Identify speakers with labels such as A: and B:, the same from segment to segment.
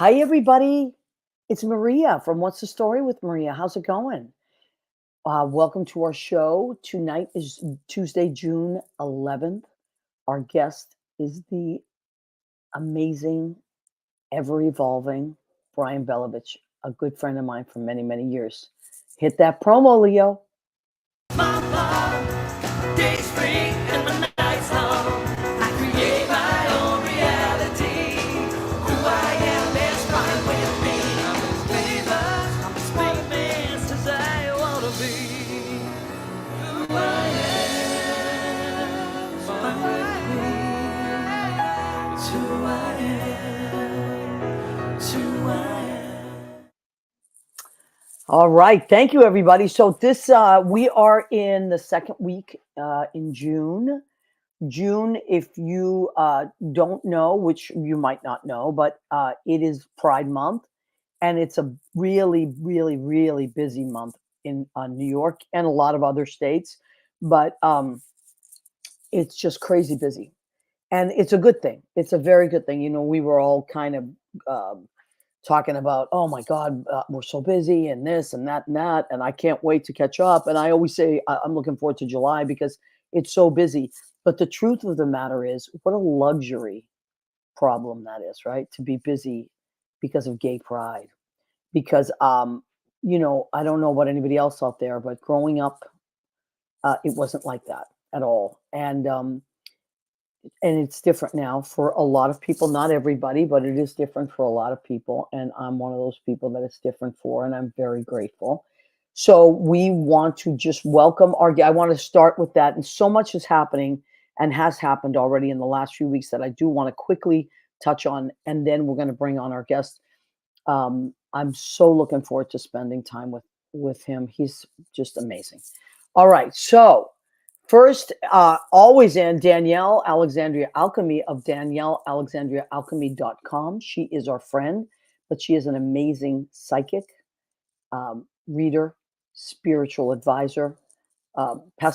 A: Hi, everybody. It's Maria from What's the Story with Maria. How's it going? Welcome to our show. Tonight is Tuesday, June 11th. Our guest is the amazing, ever evolving Brian Belovitch, a good friend of mine for many, many years. Hit that promo, Leo.
B: Days free and the night's long. I create my own reality. Who I am is fine with me. I'm as famous, I'm as famous as I wanna be. Who I am is fine with me. It's who I am. It's who I am.
A: All right. Thank you, everybody. So we are in the second week in June. June, if you don't know, which you might not know, but it is Pride Month, and it's a really, really, really busy month in New York and a lot of other states. But it's just crazy busy, and it's a good thing. It's a very good thing. You know, we were all kind of talking about, oh my God, we're so busy and this and that, and I can't wait to catch up. And I always say I'm looking forward to July because it's so busy. But the truth of the matter is, what a luxury problem that is, right? To be busy because of gay pride. Because, I don't know about anybody else out there, but growing up, it wasn't like that at all. And it's different now for a lot of people, not everybody, but it is different for a lot of people, and I'm one of those people that it's different for, and I'm very grateful. So we want to just welcome I want to start with that, and so much is happening and has happened already in the last few weeks that I do want to quickly touch on, and then we're going to bring on our guest. I'm so looking forward to spending time with him. He's just amazing. All right, so first, always in Danielle Alexandria Alchemy of DanielleAlexandriaAlchemy.com. She is our friend, but she is an amazing psychic, reader, spiritual advisor.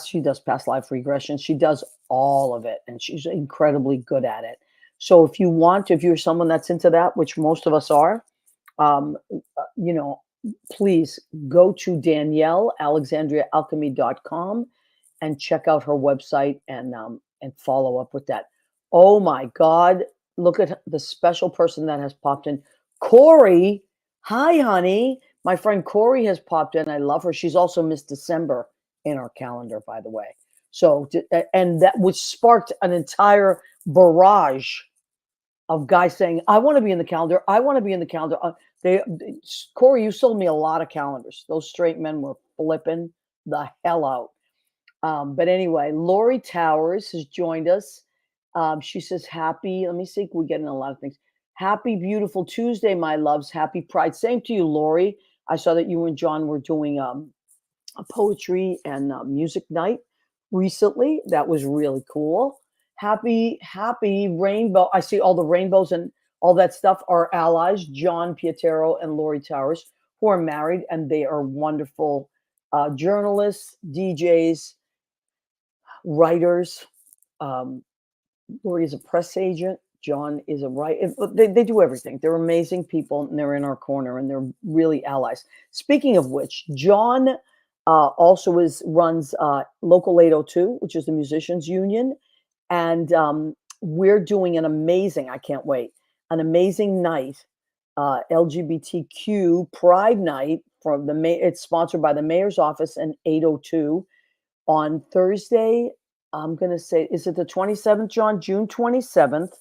A: She does past life regression. She does all of it, and she's incredibly good at it. So if you're someone that's into that, which most of us are, um, you know, please go to DanielleAlexandriaAlchemy.com and check out her website and follow up with that. Oh my God! Look at the special person that has popped in, Corey. Hi, honey. My friend Corey has popped in. I love her. She's also Miss December in our calendar, by the way. So, and that which sparked an entire barrage of guys saying, "I want to be in the calendar. I want to be in the calendar." Corey, you sold me a lot of calendars. Those straight men were flipping the hell out. But anyway, Lori Towers has joined us. She says, happy, let me see, we're getting a lot of things. Happy, beautiful Tuesday, my loves. Happy Pride. Same to you, Lori. I saw that you and John were doing a poetry and music night recently. That was really cool. Happy rainbow. I see all the rainbows and all that stuff. Our allies, John Pietero and Lori Towers, who are married, and they are wonderful journalists, DJs, writers. Um, Lori is a press agent. John is a writer. They do everything. They're amazing people, and they're in our corner, and they're really allies. Speaking of which, John also runs Local 802, which is the musicians union, and we're doing an amazing. I can't wait. An amazing night, LGBTQ Pride Night from It's sponsored by the mayor's office and 802 on Thursday. I'm going to say, is it the 27th, John? June 27th.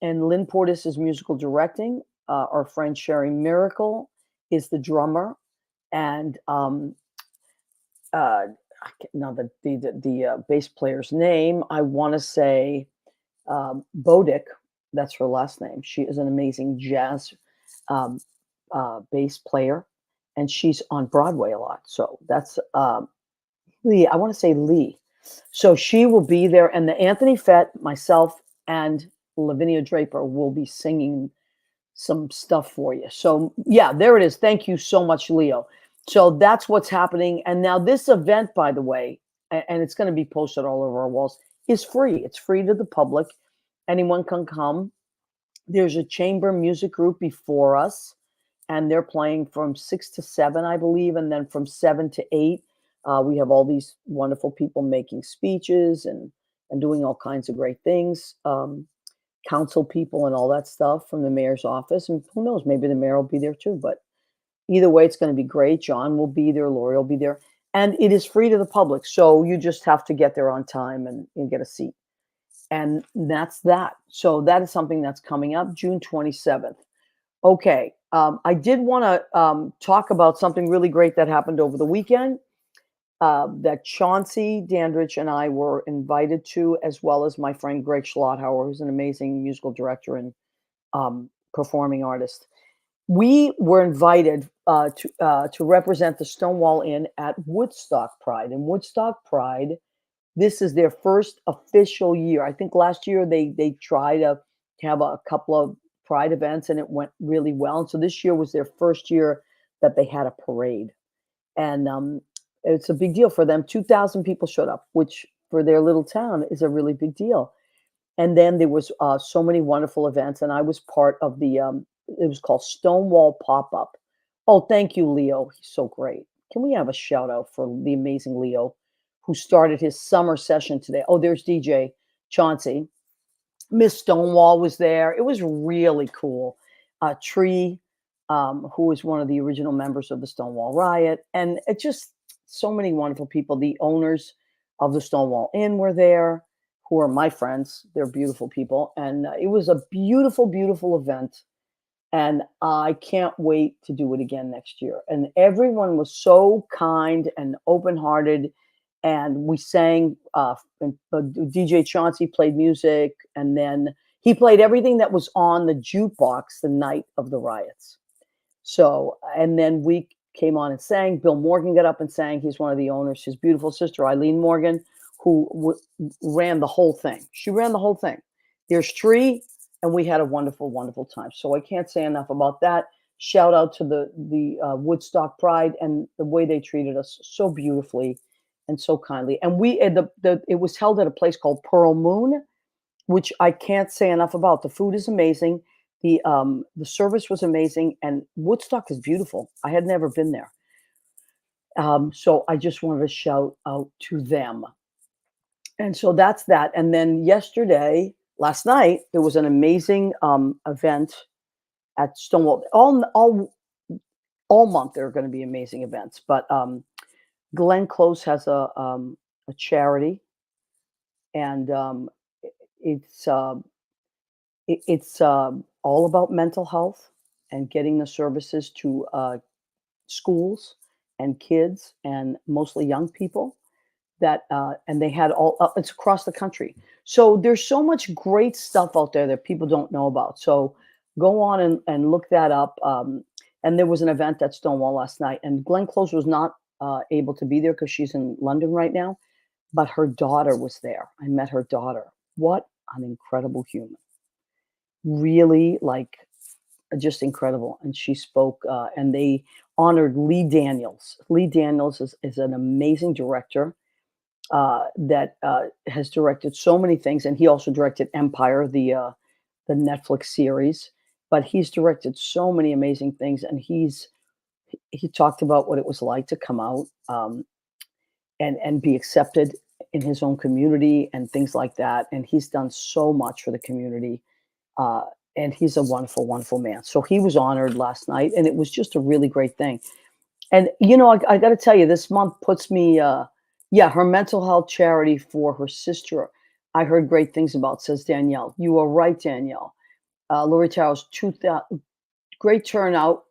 A: And Lynn Portis is musical directing. Our friend Sherry Miracle is the drummer. And now the bass player's name, I want to say Bodick. That's her last name. She is an amazing jazz um, bass player. And she's on Broadway a lot. So that's Lee. I want to say Lee. So she will be there, and the Anthony Fett, myself, and Lavinia Draper will be singing some stuff for you. So yeah, there it is. Thank you so much, Leo. So that's what's happening. And now this event, by the way, and it's going to be posted all over our walls, is free. It's free to the public. Anyone can come. There's a chamber music group before us, and they're playing from 6 to 7, I believe, and then from 7 to 8, we have all these wonderful people making speeches and doing all kinds of great things. Council people and all that stuff from the mayor's office, and who knows, maybe the mayor will be there too. But either way, it's going to be great. John will be there, Lori will be there, and it is free to the public, so you just have to get there on time and get a seat. And that's that. So that is something that's coming up June 27th. Okay. I did want to talk about something really great that happened over the weekend that Chauncey Dandridge and I were invited to, as well as my friend Greg Schlotthauer, who's an amazing musical director and performing artist. We were invited to represent the Stonewall Inn at Woodstock Pride. And Woodstock Pride, this is their first official year. I think last year they tried to have a couple of Pride events and it went really well. And so this year was their first year that they had a parade. And it's a big deal for them. 2,000 people showed up, which for their little town is a really big deal. And then there was so many wonderful events, and I was part of the. It was called Stonewall Pop Up. Oh, thank you, Leo. He's so great. Can we have a shout out for the amazing Leo, who started his summer session today? Oh, there's DJ Chauncey. Miss Stonewall was there. It was really cool. Tree, who was one of the original members of the Stonewall Riot, and it just so many wonderful people. The owners of the Stonewall Inn were there, who are my friends. They're beautiful people, and it was a beautiful, beautiful event. And I can't wait to do it again next year. And everyone was so kind and open-hearted. And we sang, and DJ Chauncey played music, and then he played everything that was on the jukebox the night of the riots. So, and then we came on and sang. Bill Morgan got up and sang. He's one of the owners. His beautiful sister, Eileen Morgan, who ran the whole thing. She ran the whole thing. There's Tree, and we had a wonderful, wonderful time. So I can't say enough about that. Shout out to the Woodstock Pride and the way they treated us so beautifully and so kindly. And we it was held at a place called Pearl Moon, which I can't say enough about. The food is amazing. The service was amazing, and Woodstock is beautiful. I had never been there. So I just wanted to shout out to them. And so that's that. And then last night, there was an amazing event at Stonewall. All month there are going to be amazing events, but Glenn Close has a charity, and it's all about mental health and getting the services to schools and kids and mostly young people that and they had all it's across the country. So there's so much great stuff out there that people don't know about. So go on and look that up. And there was an event at Stonewall last night, and Glenn Close was not able to be there because she's in London right now, but her daughter was there. I met her daughter. What an incredible human. Really, like, just incredible. And she spoke, and they honored Lee Daniels. Lee Daniels is an amazing director that has directed so many things, and he also directed Empire, the Netflix series. But he's directed so many amazing things, and he talked about what it was like to come out and be accepted in his own community and things like that. And he's done so much for the community, and he's a wonderful, wonderful man. So he was honored last night, and it was just a really great thing. And I got to tell you, this month puts me, her mental health charity for her sister. I heard great things about, says Danielle. You are right, Danielle. Lori Towers, great turnout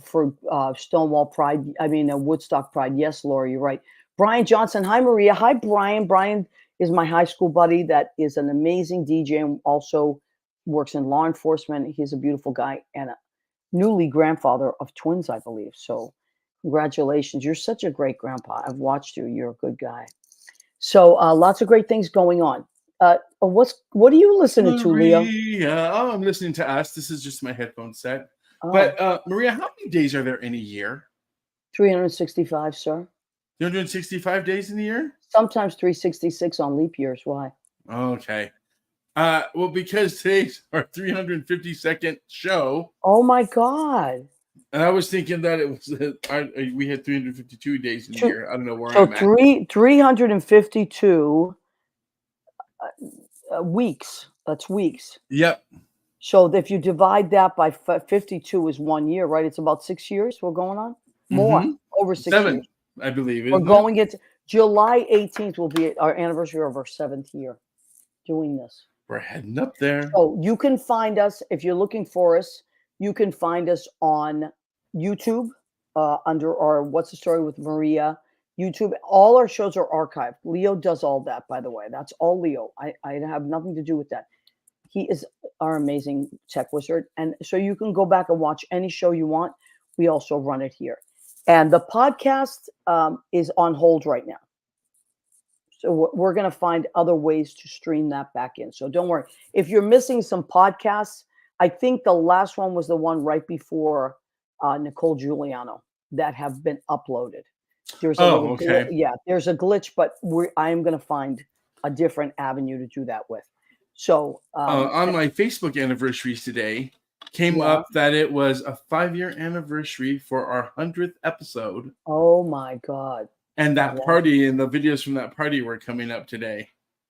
A: for Stonewall Pride. I mean, Woodstock Pride. Yes, Lori, you're right. Brian Johnson. Hi, Maria. Hi, Brian. Brian is my high school buddy that is an amazing DJ and also works in law enforcement. He's a beautiful guy and a newly grandfather of twins, I believe. So congratulations. You're such a great grandpa. I've watched you. You're a good guy. So lots of great things going on. What are you listening to, Leo?
C: Maria, I'm listening to us. This is just my headphone set. Oh. But Maria, how many days are there in a year?
A: 365, sir.
C: 365 days in the year?
A: Sometimes 366 on leap years. Why?
C: Okay. Well, because today's our 352nd show,
A: Oh my God.
C: and I was thinking that it was we had 352 days in the
A: Two,
C: year. I don't know where
A: so
C: I'm at.
A: 352 weeks. That's weeks.
C: Yep.
A: So if you divide that by 52 is 1 year, right? It's about 6 years we're going on? More,
C: Mm-hmm.
A: over 6 years.
C: 7, I believe,
A: We're
C: isn't it?
A: going into July 18th will be our anniversary of our 7th year doing this.
C: We're heading up there.
A: So you can find us if you're looking for us. You can find us on YouTube under our "What's the Story with Maria" YouTube. All our shows are archived. Leo does all that, by the way. That's all Leo. I have nothing to do with that. He is our amazing tech wizard, and so you can go back and watch any show you want. We also run it here, and the podcast is on hold right now. So we're going to find other ways to stream that back in. So don't worry. If you're missing some podcasts, I think the last one was the one right before Nicole Giuliano that have been uploaded. There's a little
C: okay.
A: there's a glitch, but I am going to find a different avenue to do that with. So
C: on my Facebook anniversaries today, came up that it was a 5-year anniversary for our 100th episode.
A: Oh my God.
C: And that party and the videos from that party were coming up today.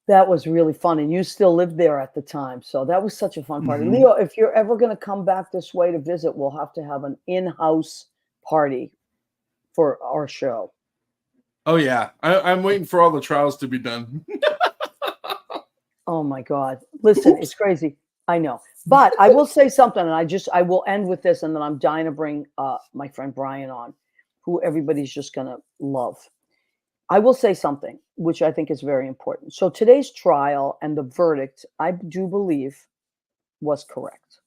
A: That was really fun. And you still lived there at the time. So that was such a fun party.
C: Mm-hmm.
A: Leo, if you're ever going to come back this way to visit, we'll have to have an in-house party for our show.
C: Oh, yeah. I'm waiting for all the trials to be done.
A: Oh, my God. Listen, It's crazy. I know. But I will say something, and I will end with this, and then I'm dying to bring my friend Brian on, who everybody's just going to love. I will say something, which I think is very important. So today's trial and the verdict, I do believe, was correct.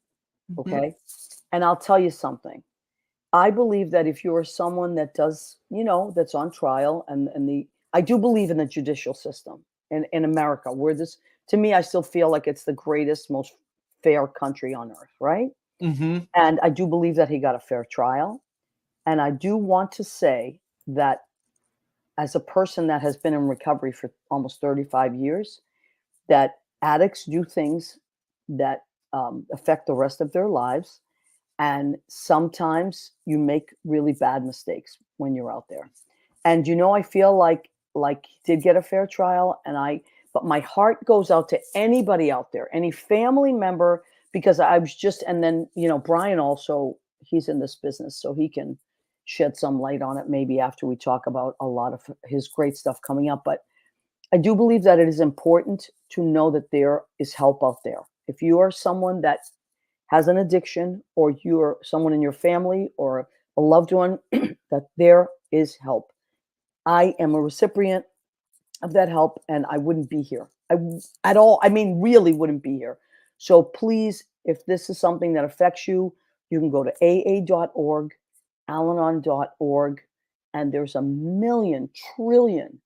A: Okay. Mm-hmm. And I'll tell you something. I believe that if you are someone that does, that's on trial I do believe in the judicial system in America, where to me, I still feel like it's the greatest, most fair country on earth. Right.
C: Mm-hmm.
A: And I do believe that he got a fair trial. And I do want to say that as a person that has been in recovery for almost 35 years, that addicts do things that affect the rest of their lives. And sometimes you make really bad mistakes when you're out there. And, I feel like he did get a fair trial. But my heart goes out to anybody out there, any family member, because I was just, and then, Brian also, he's in this business, so he can shed some light on it maybe after we talk about a lot of his great stuff coming up. But I do believe that it is important to know that there is help out there. If you are someone that has an addiction, or you're someone in your family or a loved one, that there is help. I am a recipient of that help, and I wouldn't be here at all. I mean, really wouldn't be here. So please, if this is something that affects you, you can go to aa.org, Al-Anon.org, and there's a million trillion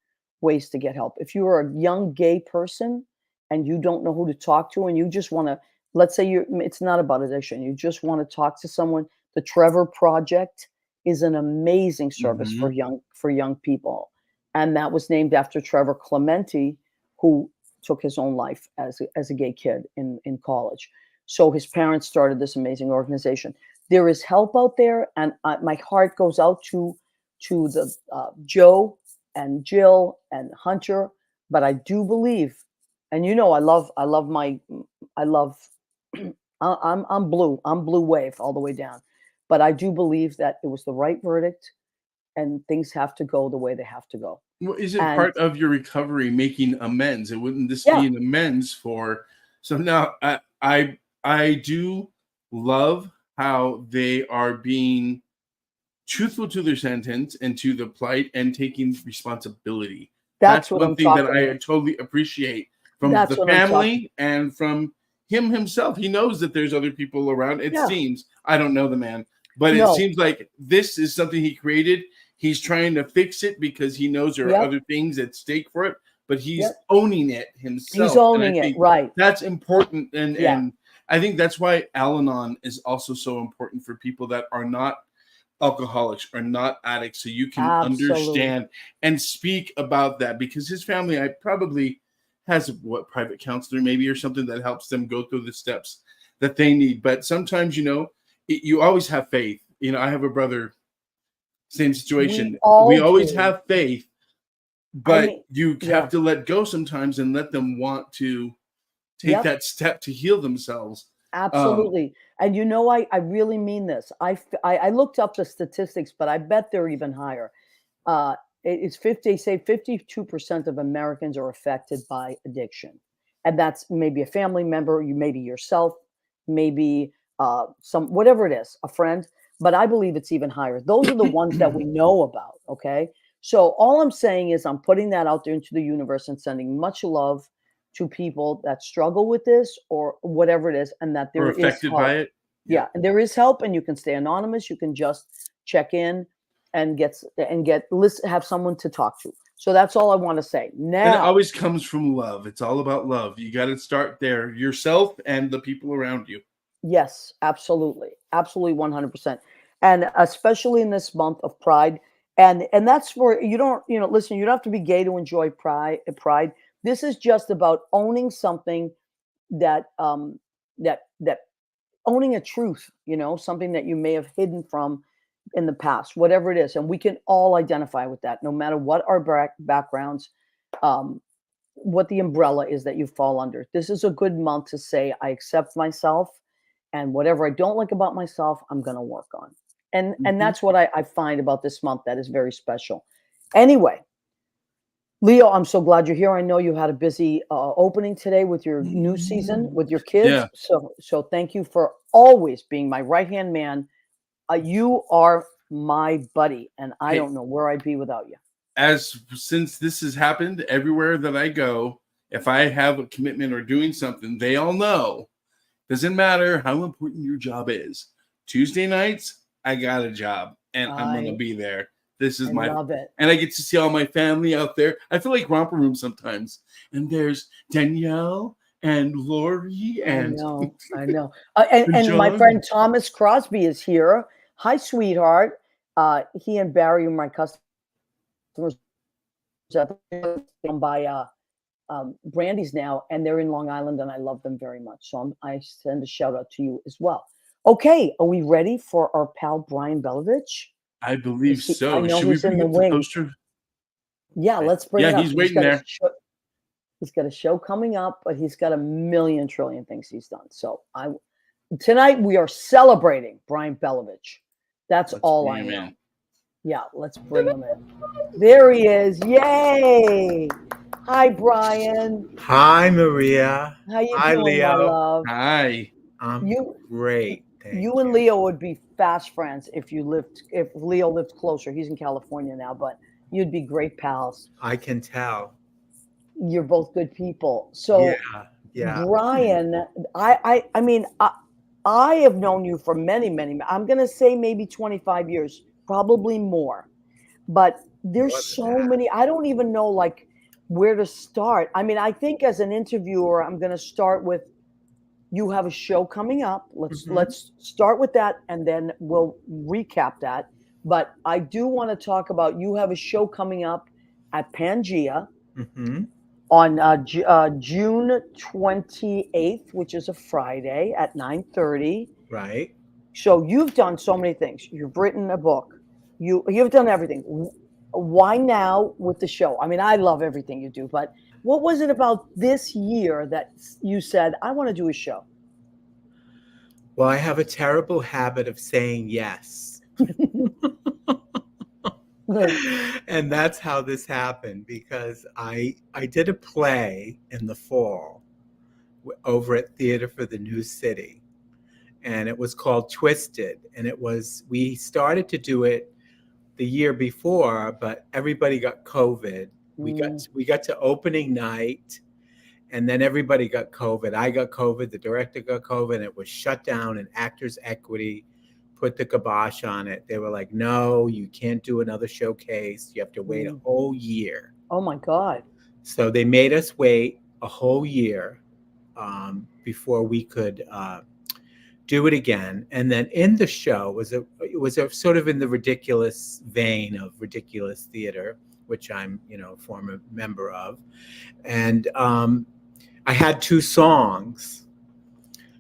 A: ways to get help. If you are a young gay person and you don't know who to talk to, and you just want to, let's say it's not about addiction, you just want to talk to someone, the Trevor Project is an amazing service
C: Mm-hmm.
A: for young people. And that was named after Trevor Clementi, who took his own life as a gay kid in college. So his parents started this amazing organization. There is help out there, and my heart goes out to the Joe and Jill and Hunter. But I do believe, and I'm blue. I'm blue wave all the way down. But I do believe that it was the right verdict, and things have to go the way they have to go.
C: Well, is it part of your recovery making amends? And wouldn't this be an amends for? So now I do love how they are being truthful to their sentence and to the plight and taking responsibility. That's one thing that I totally appreciate from the family and from him himself. He knows that there's other people around. It seems, I don't know the man, but it seems like this is something he created. He's trying to fix it because he knows there are other things at stake for it, but he's owning it himself.
A: He's owning it, right.
C: That's important. And I think that's why Al-Anon is also so important for people that are not alcoholics or not addicts, so you can understand and speak about that, because his family, I probably has what private counselor maybe or something that helps them go through the steps that they need. But sometimes, you always have faith. I have a brother, same situation. We always have faith, but you have to let go sometimes and let them want to take that step to heal themselves.
A: Absolutely. And I really mean this. I looked up the statistics, but I bet they're even higher. It's 50, say 52% of Americans are affected by addiction. And that's maybe a family member, maybe yourself, maybe whatever it is, a friend. But I believe it's even higher. Those are the ones that we know about. Okay. So all I'm saying is I'm putting that out there into the universe and sending much love to people that struggle with this or whatever it is, and that there is
C: affected
A: help.
C: by it.
A: Yeah, and there is help, and you can stay anonymous. You can just check in and have someone to talk to. So that's all I want to say. Now,
C: and it always comes from love. It's all about love. You got to start there, yourself and the people around you.
A: Yes, absolutely, absolutely, 100%, and especially in this month of Pride, and that's where you don't, listen. You don't have to be gay to enjoy Pride. This is just about owning something that owning a truth, something that you may have hidden from in the past, whatever it is. And we can all identify with that, no matter what our backgrounds, what the umbrella is that you fall under. This is a good month to say, I accept myself, and whatever I don't like about myself, I'm going to work on. And that's what I find about this month that is very special. Anyway, Leo, I'm so glad you're here. I know you had a busy opening today with your new season with your kids.
C: Yeah.
A: So thank you for always being my right-hand man. You are my buddy, and I don't know where I'd be without you.
C: Since this has happened, everywhere that I go, if I have a commitment or doing something, they all know. Doesn't matter how important your job is. Tuesday nights, I got a job, and I'm going to be there. This is
A: love it.
C: And I get to see all my family out there. I feel like Romper Room sometimes. And there's Danielle and Lori and
A: I know. And my friend Thomas Crosby is here. Hi, sweetheart. He and Barry are my customers by Brandy's now, and they're in Long Island, and I love them very much. So I send a shout out to you as well. Okay, are we ready for our pal Brian Belovitch?
C: I believe so.
A: I know
C: Should we
A: he's in
C: bring
A: the
C: up the
A: wing.
C: poster?
A: Yeah, let's bring it up.
C: He's waiting there.
A: He's got a show coming up, but he's got a million trillion things he's done. So tonight we are celebrating Brian Belovitch. Let's all I know. In. Yeah, let's bring him in. There he is. Yay! Hi, Brian.
D: Hi, Maria.
A: How you doing,
D: Leo.
A: my love?
C: Hi.
D: Great.
A: You and Leo would be fast friends if Leo lived closer. He's in California now, but you'd be great pals.
D: I can tell.
A: You're both good people. So
D: yeah.
A: Brian, I mean, I have known you for many, I'm going to say maybe 25 years, probably more. But there's so many, I don't even know like where to start. I mean, I think as an interviewer, I'm going to start with, you have a show coming up. Let's start with that, and then we'll recap that. But I do want to talk about, you have a show coming up at Pangea on June 28th, which is a Friday at 9:30.
D: Right.
A: So you've done so many things. You've written a book. You've done everything. Why now with the show? I mean, I love everything you do, but what was it about this year that you said, I want to do a show?
D: Well, I have a terrible habit of saying yes. And that's how this happened, because I did a play in the fall over at Theater for the New City, and it was called Twisted. And we started to do it the year before, but everybody got COVID. We got to opening night, and then everybody got COVID. I got COVID, the director got COVID, and it was shut down, and Actors Equity put the kibosh on it. They were like, no, you can't do another showcase. You have to wait a whole year.
A: Oh my God. So
D: they made us wait a whole year before we could do it again. And then in the show it was a sort of in the ridiculous vein of ridiculous theater, which I'm, a former member of. And I had 2 songs.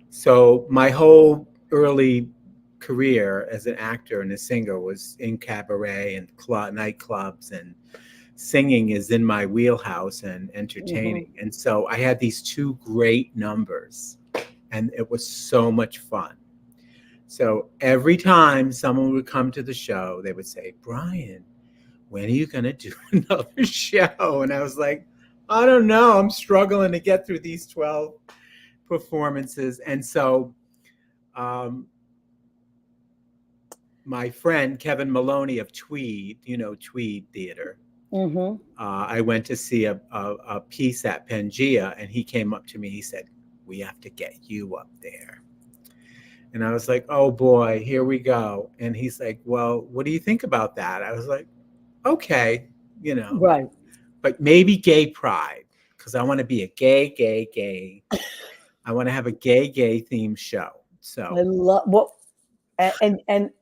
D: So my whole early career as an actor and a singer was in cabaret and nightclubs, and singing is in my wheelhouse and entertaining. And so I had these 2 great numbers, and it was so much fun. So every time someone would come to the show, they would say, Brian, when are you going to do another show? And I was like, I don't know. I'm struggling to get through these 12 performances. And so my friend Kevin Maloney of Tweed, Tweed Theater, I went to see a piece at Pangea, and he came up to me. He said, we have to get you up there. And I was like, oh boy, here we go. And he's like, well, what do you think about that? I was like, okay,
A: Right.
D: but maybe gay pride, because I want to be a gay. I want to have a gay themed show. So
A: I love and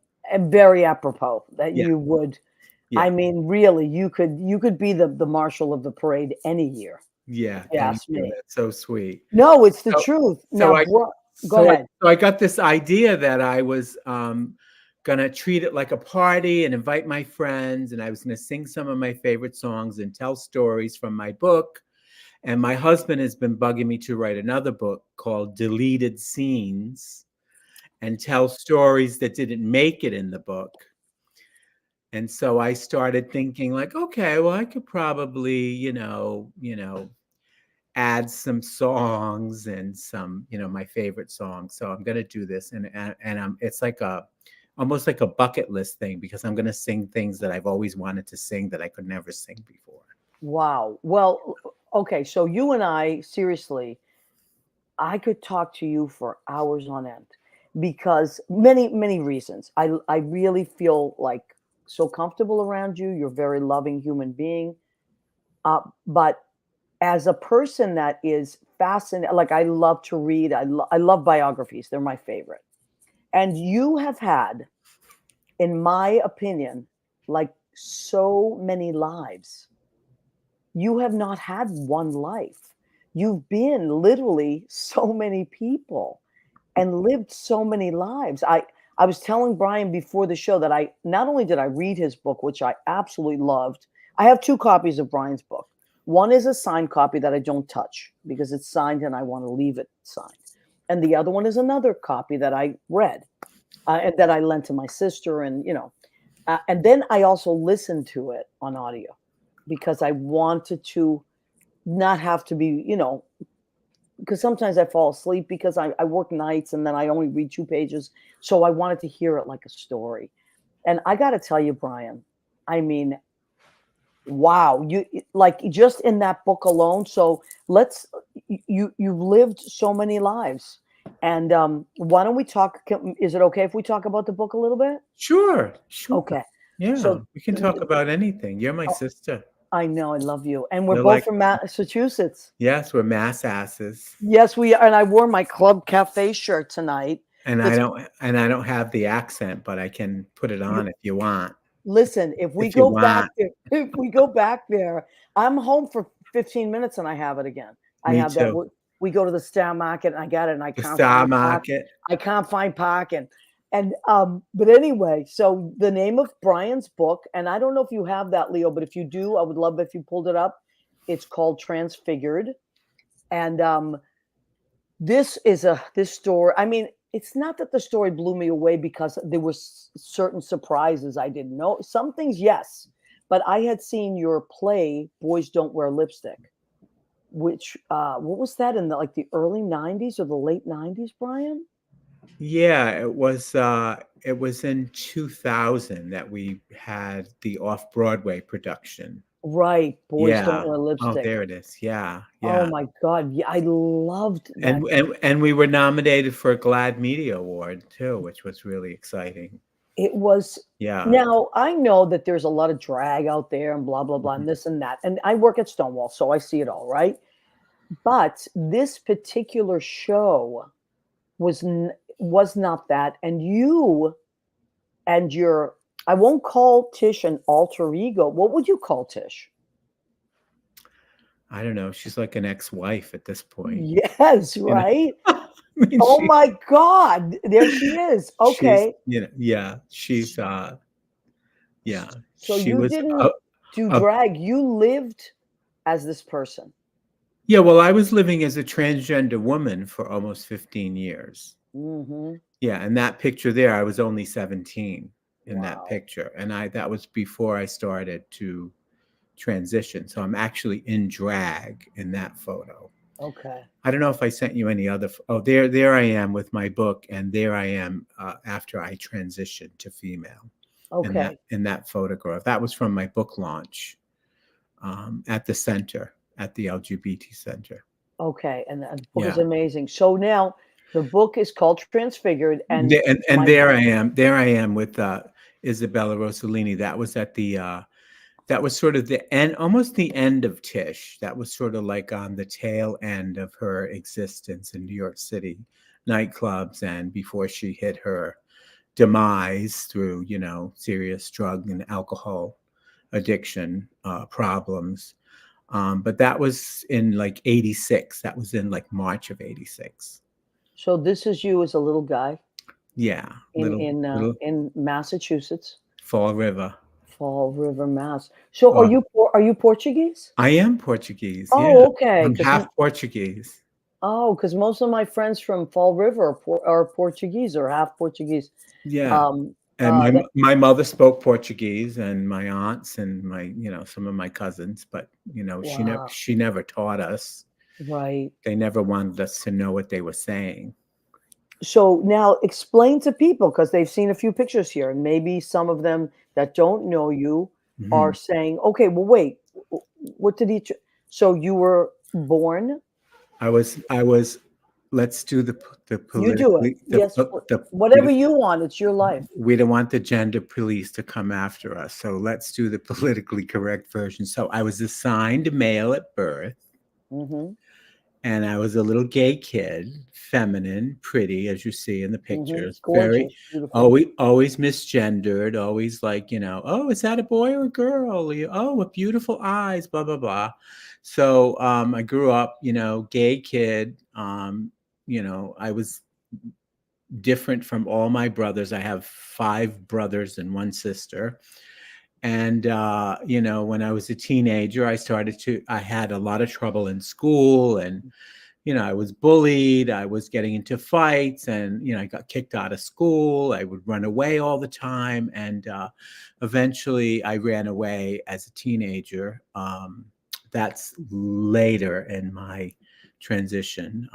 A: very apropos that you would.
D: Yeah.
A: I mean, really, you could be the marshal of the parade any year.
D: Yeah,
A: Yes,
D: thank you. That's so sweet.
A: No, it's the truth. Now, go ahead.
D: So I got this idea that I was gonna treat it like a party and invite my friends, and I was gonna sing some of my favorite songs and tell stories from my book. And my husband has been bugging me to write another book called Deleted Scenes and tell stories that didn't make it in the book. And so I started thinking like, okay, well, I could probably, add some songs and some, my favorite songs. So I'm going to do this. And it's like almost like a bucket list thing, because I'm going to sing things that I've always wanted to sing that I could never sing before.
A: Wow. Well, okay. So you and I, seriously, I could talk to you for hours on end, because many reasons. I really feel like so comfortable around you. You're a very loving human being. But as a person that is fascinated, like I love to read, I love biographies. They're my favorite. And you have had, in my opinion, like so many lives. You have not had one life. You've been literally so many people and lived so many lives. I was telling Brian before the show that I not only did I read his book, which I absolutely loved. I have 2 copies of Brian's book. One is a signed copy that I don't touch because it's signed and I want to leave it signed. And the other one is another copy that I read and that I lent to my sister. And, and then I also listened to it on audio because I wanted to not have to be, because sometimes I fall asleep because I work nights and then I only read 2 pages. So I wanted to hear it like a story. And I got to tell you, Brian, I mean, wow, you like just in that book alone. So you've lived so many lives. And why don't we talk? Is it okay if we talk about the book a little bit?
D: Sure.
A: Okay.
D: Yeah,
A: So
D: we can talk about anything. You're my sister.
A: I know, I love you. And we're
D: You're
A: both from Massachusetts.
D: Yes, we're Mass asses.
A: Yes, we are. And I wore my Club Cafe shirt tonight.
D: And I don't have the accent, but I can put it on if you want.
A: Listen, if we go back there, I'm home for 15 minutes and I have it again. I have that. We go to the Star Market and I got it, and I can't find parking. And but anyway, so the name of Brian's book, and I don't know if you have that, Leo, but if you do, I would love if you pulled it up. It's called Transfigured. And this story, I mean, it's not that the story blew me away because there were certain surprises I didn't know. Some things, yes, but I had seen your play, Boys Don't Wear Lipstick, which what was that in the early 90s or the late 90s, Brian?
D: Yeah, it was in 2000 that we had the off-Broadway production.
A: Right, Boys Don't Wear Lipstick.
D: Oh, there it is. Yeah.
A: Oh my God, yeah, I loved
D: that. And we were nominated for a GLAAD Media Award too, which was really exciting.
A: It was.
D: Yeah.
A: Now I know that there's a lot of drag out there and blah blah blah and this and that, and I work at Stonewall, so I see it all, right? But this particular show was not that, and you and your I won't call Tish an alter ego. What would you call Tish?
D: I don't know. She's like an ex-wife at this point.
A: Yes,
D: You know,
A: right?
D: I mean,
A: Oh my God. There she is.
D: she's,
A: Okay.
D: yeah, she's, yeah,
A: So
D: she
A: you
D: was,
A: didn't do
D: a
A: drag. You lived as this person.
D: yeah. Well, I was living as a transgender woman for almost 15 years.
A: Mm-hmm.
D: Yeah, and that picture there, I was only 17 in that
A: Wow.
D: picture, and that was before I started to transition. So I'm actually in drag in that photo.
A: Okay.
D: I don't know if I sent you any other. Oh, there I am with my book, and there I am after I transitioned to female
A: Okay.
D: in that photograph. That was from my book launch at the center, at the LGBT center.
A: Okay. And the book is
D: Yeah,
A: amazing. So now the book is called Transfigured, and
D: and
A: my
D: there I am. There I am with Isabella Rossellini. That was at the. That was sort of the end, almost the end of Tish. That was sort of like on the tail end of her existence in New York City nightclubs, and before she hit her demise through, serious drug and alcohol addiction problems. But that was in like 86. That was in like March of 86.
A: so this is you as a little guy
D: Yeah,
A: in
D: little
A: in Massachusetts,
D: Fall River.
A: Fall River, Mass. So
D: Uh,
A: are you Portuguese?
D: I am Portuguese. Yeah,
A: Oh, okay.
D: I'm half Portuguese.
A: Because most of my friends from Fall River are Portuguese or half Portuguese.
D: Yeah.
A: Um,
D: And
A: that
D: my mother spoke Portuguese, and my aunts and my, some of my cousins, but
A: wow,
D: she never taught us.
A: right.
D: They never wanted us to know what they were saying.
A: So now explain to people because they've seen a few pictures here, and maybe some of them that don't know you are
D: Mhm.
A: saying, "Okay, well, wait, what did each?" So you were born.
D: I was. Let's do the
A: You do it.
D: politically
A: Yes,
D: the
A: whatever you want. It's your life.
D: we don't want the gender police to come after us. So let's do the politically correct version. So I was assigned male at birth.
A: Mm-hmm.
D: And I was a little gay kid, feminine, pretty, as you see in the
A: Mm-hmm.
D: pictures. Very,
A: Gorgeous, beautiful.
D: always misgendered. Always like, oh, is that a boy or a girl? Oh, what beautiful eyes, blah blah blah. So I grew up, gay kid. I was different from all my brothers. I have 5 brothers and 1 sister. And when I was a teenager, I had a lot of trouble in school, and I was bullied. I was getting into fights, and I got kicked out of school. I would run away all the time, and eventually I ran away as a teenager. That's later in my transition,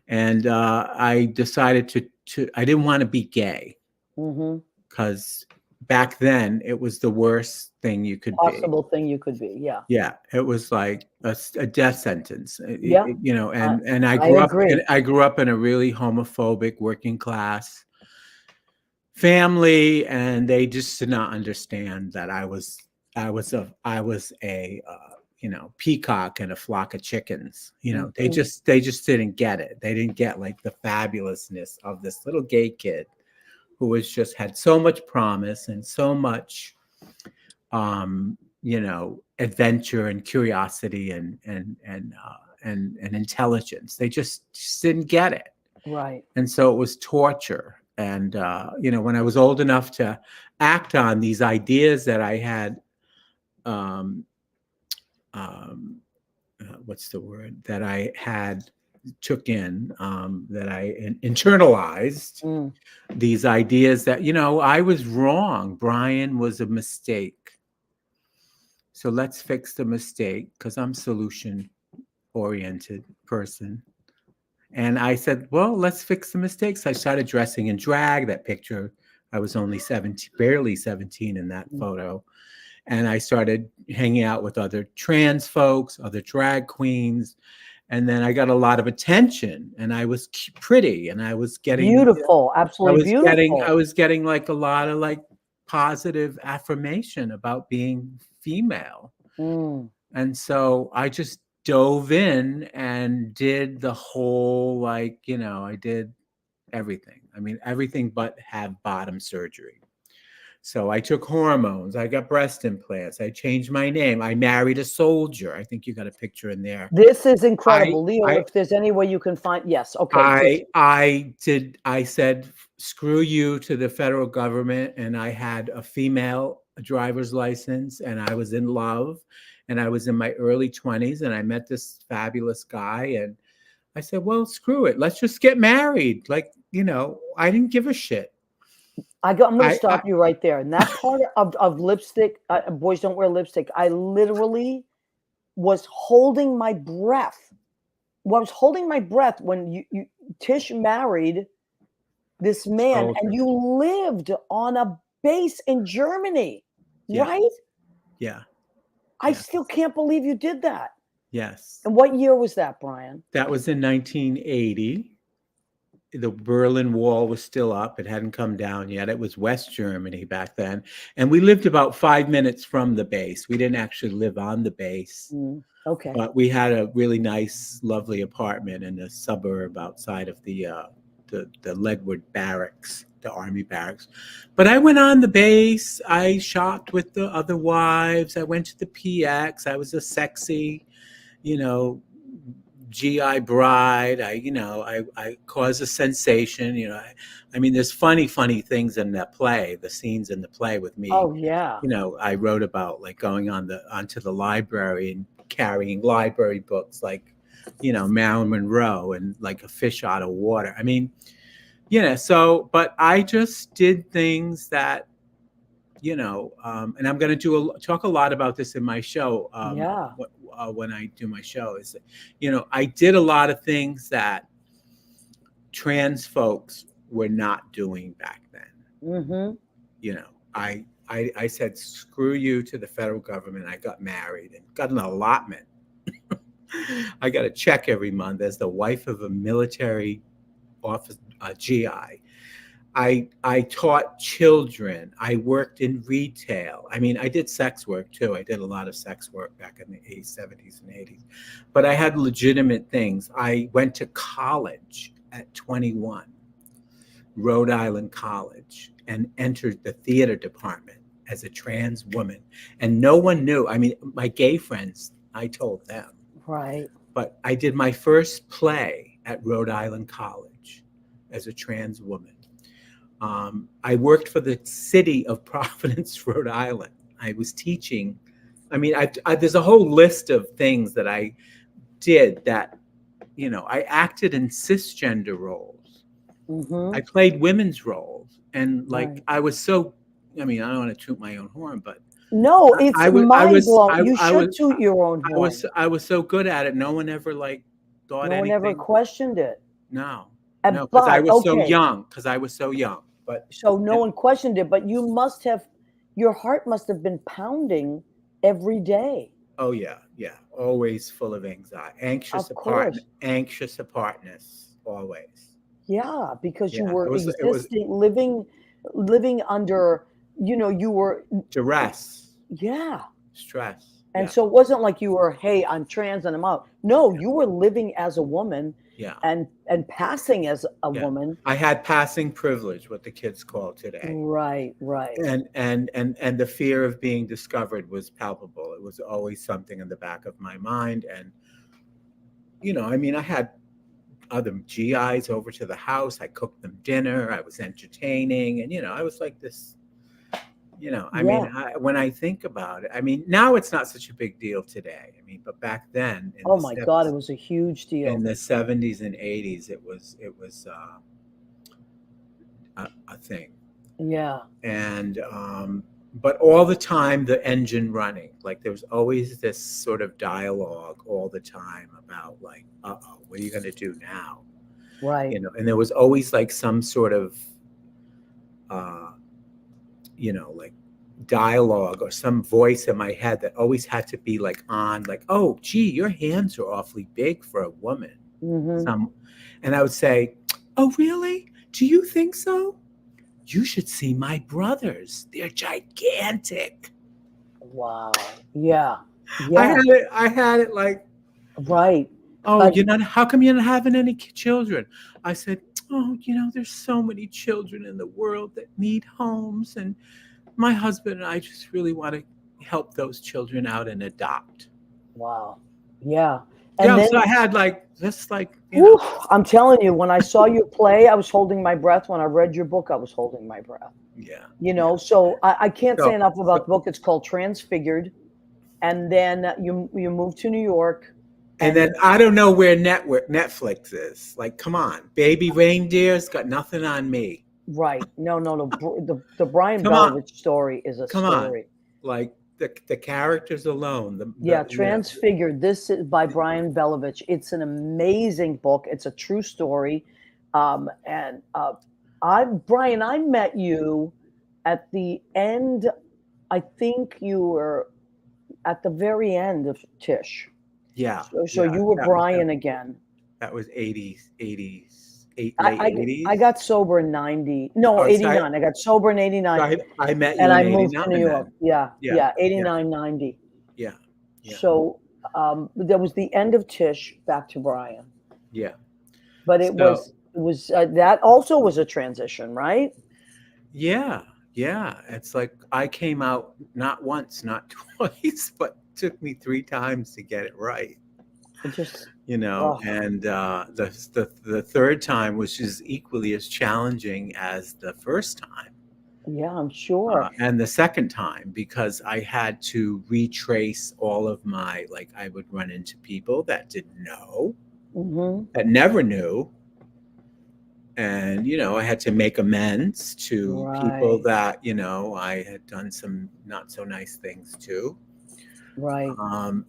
D: and I decided to. I didn't want to be gay
A: Mm-hmm.
D: because back then it was the worst thing you could be.
A: Possible thing you could be. Yeah.
D: Yeah, it was like a death sentence.
A: Yeah. I,
D: And
A: I agree.
D: I grew up in a really homophobic working class family, and they just did not understand that I was a peacock and a flock of chickens.
A: Mhm.
D: They just didn't get it. They didn't get like the fabulousness of this little gay kid who was just had so much promise and so much adventure and curiosity and intelligence. They just didn't get it.
A: Right.
D: And so it was torture. And when I was old enough to act on these ideas that I had, um, what's the word, that I had took in, that I internalized
A: Mm.
D: these ideas that I was wrong. Brian was a mistake. So let's fix the mistake, because I'm solution oriented person. And I said, well, let's fix the mistakes. I started dressing in drag. That picture, I was only 17, barely 17 in that photo. And I started hanging out with other trans folks, other drag queens. And then I got a lot of attention, and I was pretty, and I was getting,
A: Beautiful. Absolutely
D: I
A: beautiful.
D: was getting like a lot of like positive affirmation about being female.
A: Mm.
D: And so I just dove in and did the whole, I did everything. I mean, everything but have bottom surgery. So I took hormones. I got breast implants. I changed my name. I married a soldier. I think you got a picture in there.
A: This is
D: I
A: incredible. Leo,
D: I
A: if there's any way you can find, yes, okay, just
D: I said screw you to the federal government, and I had a female driver's license, and I was in love, and I was in my early 20s, and I met this fabulous guy, and I said, well, screw it. Let's just get married. Like, I didn't give a shit.
A: I'm going to
D: I
A: stop you right there. And that part of lipstick, boys don't wear lipstick. I literally was holding my breath. Well, I was holding my breath when Tish married this man, and you lived on a base in Germany, right?
D: Yeah.
A: I still can't believe you did that.
D: Yes.
A: And what year was that, Brian?
D: That was in 1980. The Berlin Wall was still up. It hadn't come down yet. It was West Germany back then. And we lived about 5 minutes from the base. We didn't actually live on the base.
A: Okay.
D: But we had a really nice, lovely apartment in a suburb outside of the Ledwood Barracks, the Army barracks. But I went on the base. I shopped with the other wives. I went to the PX. I was a sexy, GI bride. I caused a sensation. I mean, there's funny things in that play. The scenes in the play with me.
A: Oh yeah.
D: I wrote about like going onto the library and carrying library books like, Marilyn Monroe and like a fish out of water. I mean, but I just did things that, and I'm going to talk a lot about this in my show. When I do my show is, I did a lot of things that trans folks were not doing back then. I said, screw you to the federal government. I got married and got an allotment. I got a check every month as the wife of a military office, GI. I taught children. I worked in retail. I mean, I did sex work too. I did a lot of sex work back in the 70s and 80s. But I had legitimate things. I went to college at 21, Rhode Island College, and entered the theater department as a trans woman. And no one knew. I mean, my gay friends, I told them.
A: Right.
D: But I did my first play at Rhode Island College as a trans woman. I worked for the city of Providence, Rhode Island. I was teaching. I mean, there's a whole list of things that I did that, I acted in cisgender roles. I played women's roles. And I was so, I mean, I don't want to toot my own horn, but
A: no, it's mind-blowing. You should toot your own horn.
D: I was so good at it. No one ever thought anything. No one ever
A: questioned it.
D: No, because I was so young. But
A: so no one questioned it. But your heart must have been pounding every day.
D: Oh yeah, always full of anxiety, anxious apartness, always.
A: Yeah, because you were living under, you were
D: duress.
A: Yeah.
D: Stress.
A: And so it wasn't like you were, hey, I'm trans and I'm out. No, you were living as a woman.
D: Yeah.
A: And passing as a woman.
D: I had passing privilege, what the kids call today.
A: Right.
D: And the fear of being discovered was palpable. It was always something in the back of my mind. And, I mean, I had other GIs over to the house. I cooked them dinner. I was entertaining. And, I was like this, I mean, when I think about it, I mean, now it's not such a big deal today. I mean, but back then,
A: oh my God, it was a huge deal.
D: In the 70s and 80s, it was a thing.
A: Yeah.
D: And but all the time, the engine running, like there was always this sort of dialogue all the time about like, what are you going to do now?
A: Right.
D: And there was always like some sort of like dialogue or some voice in my head that always had to be like on, like, oh, gee, your hands are awfully big for a woman.
A: Mm-hmm.
D: And I would say, oh, really? Do you think so? You should see my brothers. They're gigantic.
A: Wow. Yeah.
D: I had it like,
A: right.
D: Oh, how come you're not having any children? I said, oh, there's so many children in the world that need homes. And my husband and I just really want to help those children out and adopt.
A: Wow. Yeah.
D: Yeah,
A: And then,
D: so I had just
A: whew, I'm telling you, when I saw you play, I was holding my breath. When I read your book, I was holding my breath.
D: yeah.
A: You know, so I can't say
D: So-
A: enough about the book. It's called Transfigured. And then you moved to New York.
D: And then I don't know where Netflix is. Like, come on, Baby Reindeer's got nothing on me.
A: Right. No. The Brian
D: Come on.
A: Belovitch story is a
D: Come on.
A: story.
D: Like the characters alone.
A: Yeah, Transfigured. This is by Brian Belovitch. It's an amazing book. It's a true story. And Brian, I met you at the end. I think you were at the very end of Tish.
D: Yeah.
A: So
D: yeah,
A: you were
D: that-
A: Brian
D: that-
A: again.
D: That was 80s, late 80s.
A: I got sober in 90. No,
D: Oh, so
A: 89. I got sober in 89.
D: I met you
A: And
D: in
A: I moved to
D: 89
A: New York.
D: then.
A: Yeah, 89, 90.
D: Yeah. Yeah.
A: So that was the end of Tish, back to Brian.
D: Yeah.
A: But it
D: So-
A: was that also was a transition, right?
D: Yeah. Yeah. It's like I came out not once, not twice, but took me 3 times to get it right.
A: It just,
D: You know,
A: Oh.
D: and the third time was just equally as challenging as the first time.
A: yeah, I'm sure.
D: And the second time, because I had to retrace all of my, like, I would run into people that didn't know,
A: Hmm.
D: that never knew. And, you know, I had to make amends to people
A: Right.
D: that, you know, I had done some not so nice things to.
A: Right.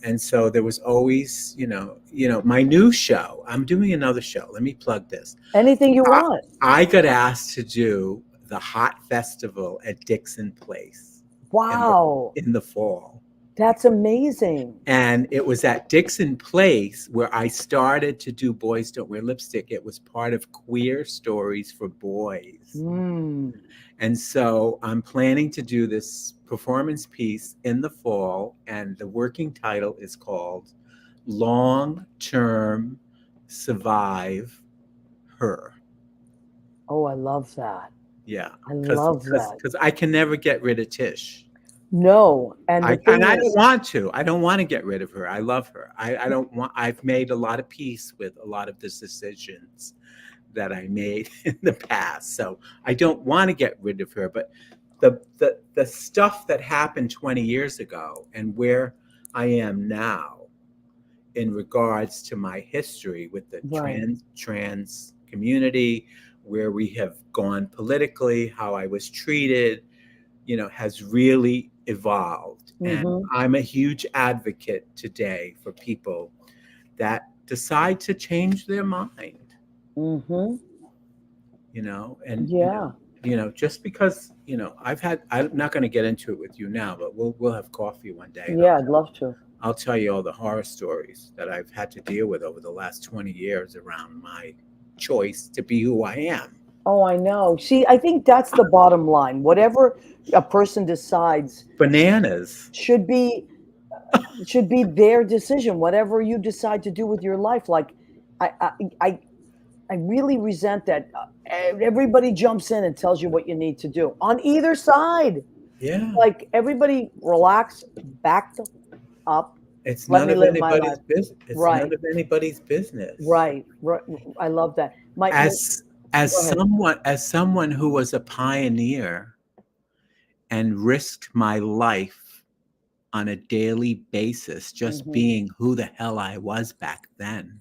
D: And so there was always, you know, my new show. I'm doing another show. Let me plug this.
A: Anything you want.
D: I got asked to do the Hot Festival at Dixon Place
A: Wow.
D: in the fall.
A: That's amazing.
D: And it was at Dixon Place where I started to do Boys Don't Wear Lipstick. It was part of Queer Stories for Boys.
A: Mm.
D: And so I'm planning to do this performance piece in the fall. And the working title is called Long Term Survive Her.
A: Oh, I love that.
D: Yeah.
A: I love that.
D: Because I can never get rid of Tish.
A: No, and the
D: I
A: thing
D: don't
A: is,
D: want to. I don't want to get rid of her. I love her. I don't want. I've made a lot of peace with a lot of the decisions that I made in the past. So I don't want to get rid of her. But the stuff that happened 20 years ago and where I am now in regards to my history with the
A: Right.
D: trans community, where we have gone politically, how I was treated, you know, has really evolved. And
A: Mhm.
D: I'm a huge advocate today for people that decide to change their mind,
A: Mhm.
D: you know, and
A: Yeah.
D: just because, I'm not going to get into it with you now, but we'll have coffee one day. and
A: Yeah, I'd love to.
D: I'll tell you all the horror stories that I've had to deal with over the last 20 years around my choice to be who I am.
A: Oh, I know. See, I think that's the bottom line. Whatever a person decides
D: Bananas.
A: should be their decision. Whatever you decide to do with your life, like I really resent that everybody jumps in and tells you what you need to do on either side.
D: Yeah.
A: Like everybody relax, back up.
D: It's
A: Let
D: none
A: me
D: of
A: live my
D: anybody's
A: life.
D: business. It's
A: Right.
D: none of anybody's business.
A: Right. I love that.
D: As
A: Go ahead.
D: someone who was a pioneer and risked my life on a daily basis, just
A: Mhm.
D: being who the hell I was back then,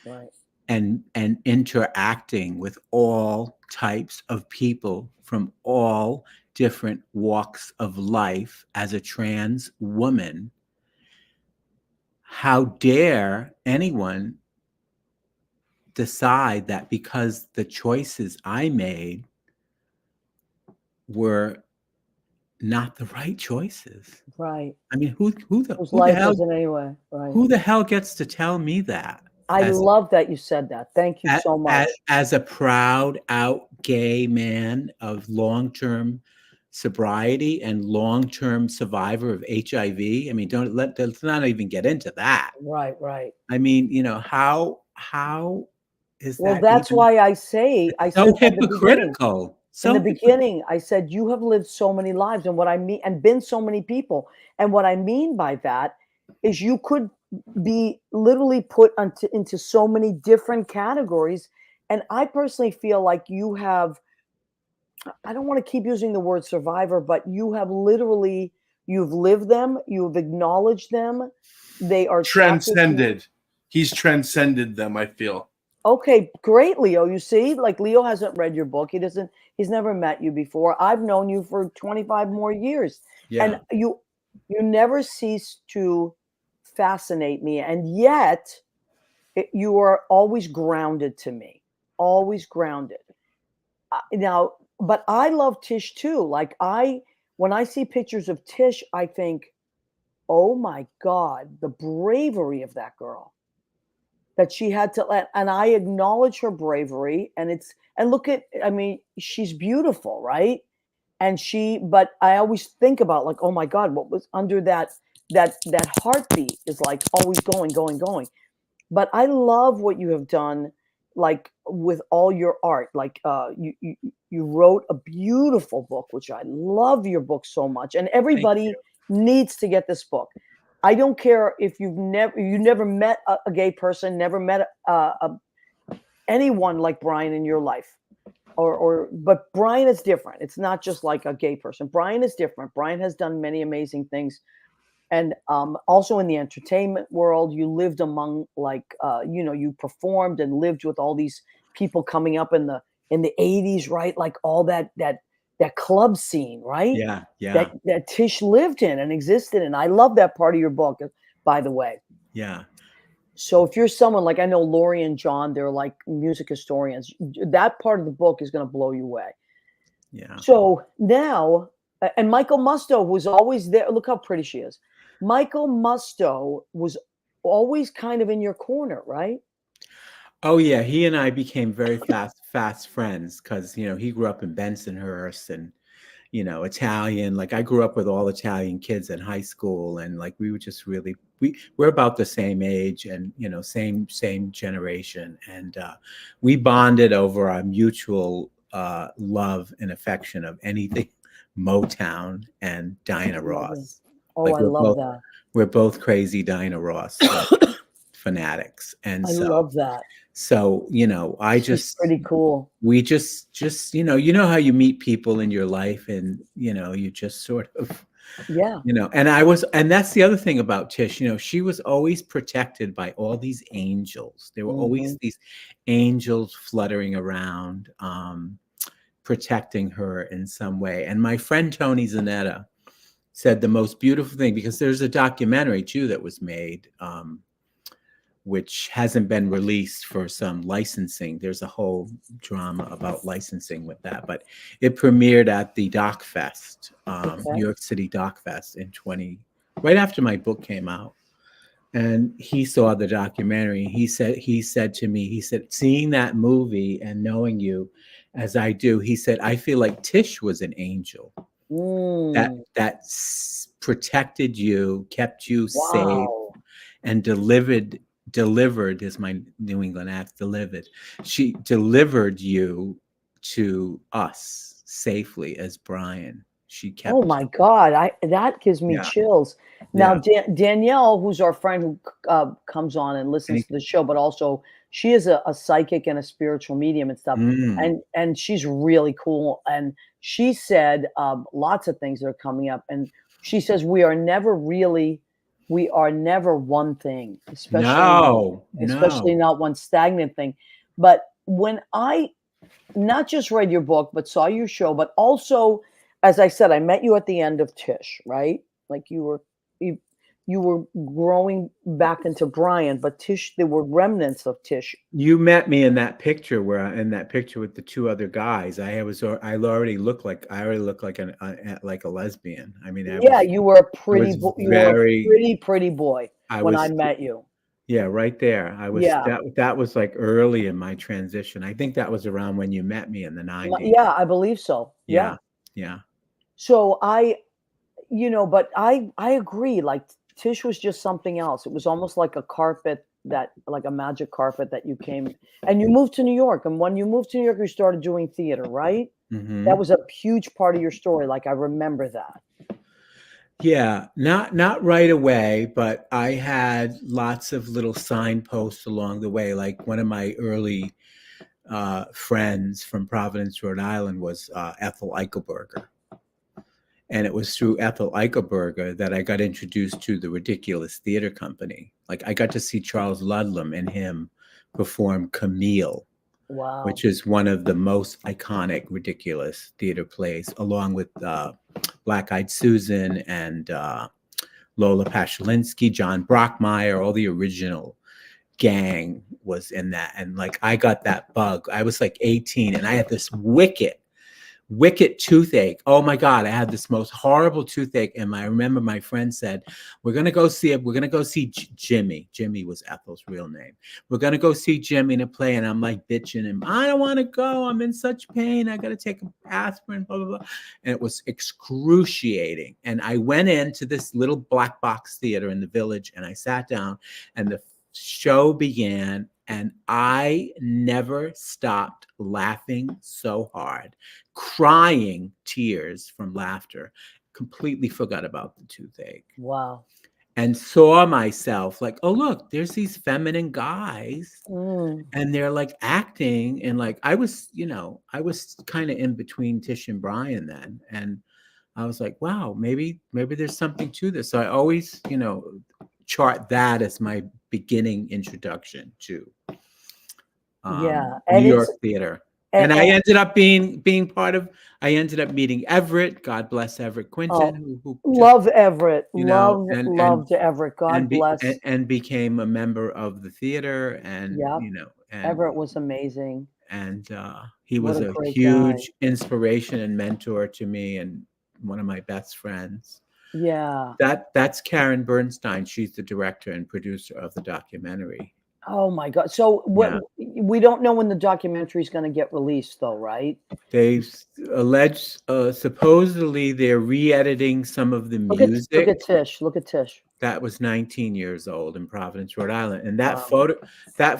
A: Right.
D: and interacting with all types of people from all different walks of life as a trans woman. How dare anyone decide that because the choices I made were not the right choices?
A: Right.
D: I mean, who the
A: Whose
D: who the
A: life
D: hell
A: is it anyway? Right.
D: who the hell gets to tell me that?
A: I
D: as-
A: love that you said that. Thank you so much.
D: As a proud out gay man of long-term sobriety and long-term survivor of HIV. I mean, let's not even get into that.
A: Right.
D: I mean, how is
A: Well,
D: that
A: that's
D: even
A: why I say
D: so
A: said at the beginning.
D: hypocritical?
A: In the
D: So
A: beginning, I said, you have lived so many lives, and what I mean, and been so many people. And what I mean by that is you could be literally put into so many different categories. And I personally feel like you have, I don't want to keep using the word survivor, but you have literally, you've lived them, you've acknowledged them. They are chapters.
C: Transcended. He's transcended them, I feel.
A: Okay, great, Leo. You see, like Leo hasn't read your book. He's never met you before. I've known you for 25 more years. And
D: yeah,
A: you never cease to fascinate me. And yet you are always grounded to me. Always grounded. Now, but I love Tish too. Like when I see pictures of Tish, I think, oh my God, the bravery of that girl that she had to let, and I acknowledge her bravery. And look at, I mean, she's beautiful, right? But I always think about like, oh my God, what was under that heartbeat is like always going, going, going. But I love what you have done, like with all your art. Like you wrote a beautiful book, which I love your book so much, and
D: thank
A: everybody
D: you.
A: needs to get this book. I don't care if you never met a gay person, never met anyone like Brian in your life, but Brian is different. It's not just like a gay person. Brian is different. Brian has done many amazing things. And also in the entertainment world, you lived among you performed and lived with all these people coming up in the 80s, right? Like all that club scene, right?
D: Yeah, yeah,
A: That Tish lived in and existed in. I love that part of your book, by the way.
D: yeah.
A: So if you're someone like, I know Lori and John, they're like music historians, that part of the book is going to blow you away.
D: Yeah.
A: So now, and Michael Musto was always there. Look how pretty she is. Michael Musto was always kind of in your corner, right?
D: Oh yeah, he and I became very fast friends because he grew up in Bensonhurst and Italian. Like I grew up with all Italian kids in high school, and like we were just really we're about the same age and same generation, and we bonded over our mutual love and affection of anything Motown and Diana
A: Love it.
D: Ross.
A: Oh,
D: Like
A: I love that.
D: we're both crazy Diana Ross fanatics, and
A: I love that.
D: I
A: She's
D: just
A: pretty cool.
D: we just how you meet people in your life, and you just sort of
A: Yeah.
D: and that's the other thing about Tish. She was always protected by all these angels. There were always these angels fluttering around, protecting her in some way. And my friend Tony Zanetta said the most beautiful thing, because there's a documentary too that was made, which hasn't been released for some licensing. There's a whole drama about licensing with that, but it premiered at the Doc Fest, New York City Doc Fest right after my book came out. And he saw the documentary. He said to me, seeing that movie and knowing you as I do, he said, I feel like Tish was an angel that protected you, kept you safe, and delivered is my New England act, delivered. She delivered you to us safely as Brian. She kept.
A: Oh my God, that gives me chills. Now, Danielle, who's our friend who comes on and listens to the show, but also she is a psychic and a spiritual medium and stuff, and she's really cool. And she said lots of things that are coming up, and she says we are never one thing, especially not one stagnant thing. But when I not just read your book, but saw your show, but also, as I said, I met you at the end of Tish, right? Like you were growing back into Brian, but Tish, there were remnants of Tish.
D: You met me in that picture with the two other guys. I already looked like a lesbian. I mean,
A: you were a pretty boy when I met you.
D: Yeah, right there. That was like early in my transition. I think that was around when you met me in the 90s.
A: Yeah, I believe so. Yeah. So but I agree. Like Tish was just something else. It was almost like a carpet like a magic carpet that you came, and you moved to New York. And when you moved to New York, you started doing theater, right? That was a huge part of your story. Like, I remember that.
D: Yeah, not right away, but I had lots of little signposts along the way. Like one of my early friends from Providence, Rhode Island, was Ethel Eichelberger. And it was through Ethel Eichelberger that I got introduced to the Ridiculous Theater Company. Like, I got to see Charles Ludlam and him perform Camille,
A: Wow.
D: which is one of the most iconic ridiculous theater plays, along with Black-Eyed Susan and Lola Pashelinsky, John Brockmeyer. All the original gang was in that. And like, I got that bug. I was like 18 and I had this wicked toothache. Oh my God, I had this most horrible toothache. And I remember my friend said, we're going to go see it. We're going to go see Jimmy. Jimmy was Ethel's real name. We're going to go see Jimmy in a play. And I'm like bitching him. I don't want to go. I'm in such pain. I got to take an aspirin, blah, blah, blah. And it was excruciating. And I went into this little black box theater in the Village and I sat down and the show began. And I never stopped laughing so hard, crying tears from laughter, completely forgot about the toothache.
A: Wow.
D: And saw myself like, oh, look, there's these feminine guys and they're like acting. And like, I was kind of in between Tish and Brian then. And I was like, wow, maybe there's something to this. So I always, chart that as my beginning introduction to New York theater. And I ended up being part of. I ended up meeting Everett. God bless Everett Quinton.
A: Who love Everett. Loved Everett. God bless.
D: And became a member of the theater. And and
A: Everett was amazing.
D: And he was a huge inspiration and mentor to me, and one of my best friends.
A: Yeah.
D: That's Karen Bernstein. She's the director and producer of the documentary.
A: Oh my God. So we don't know when the documentary is going to get released though, right?
D: They allege supposedly they're re-editing some of the music.
A: Look at Tish. Look at Tish.
D: That was 19 years old in Providence, Rhode Island. And that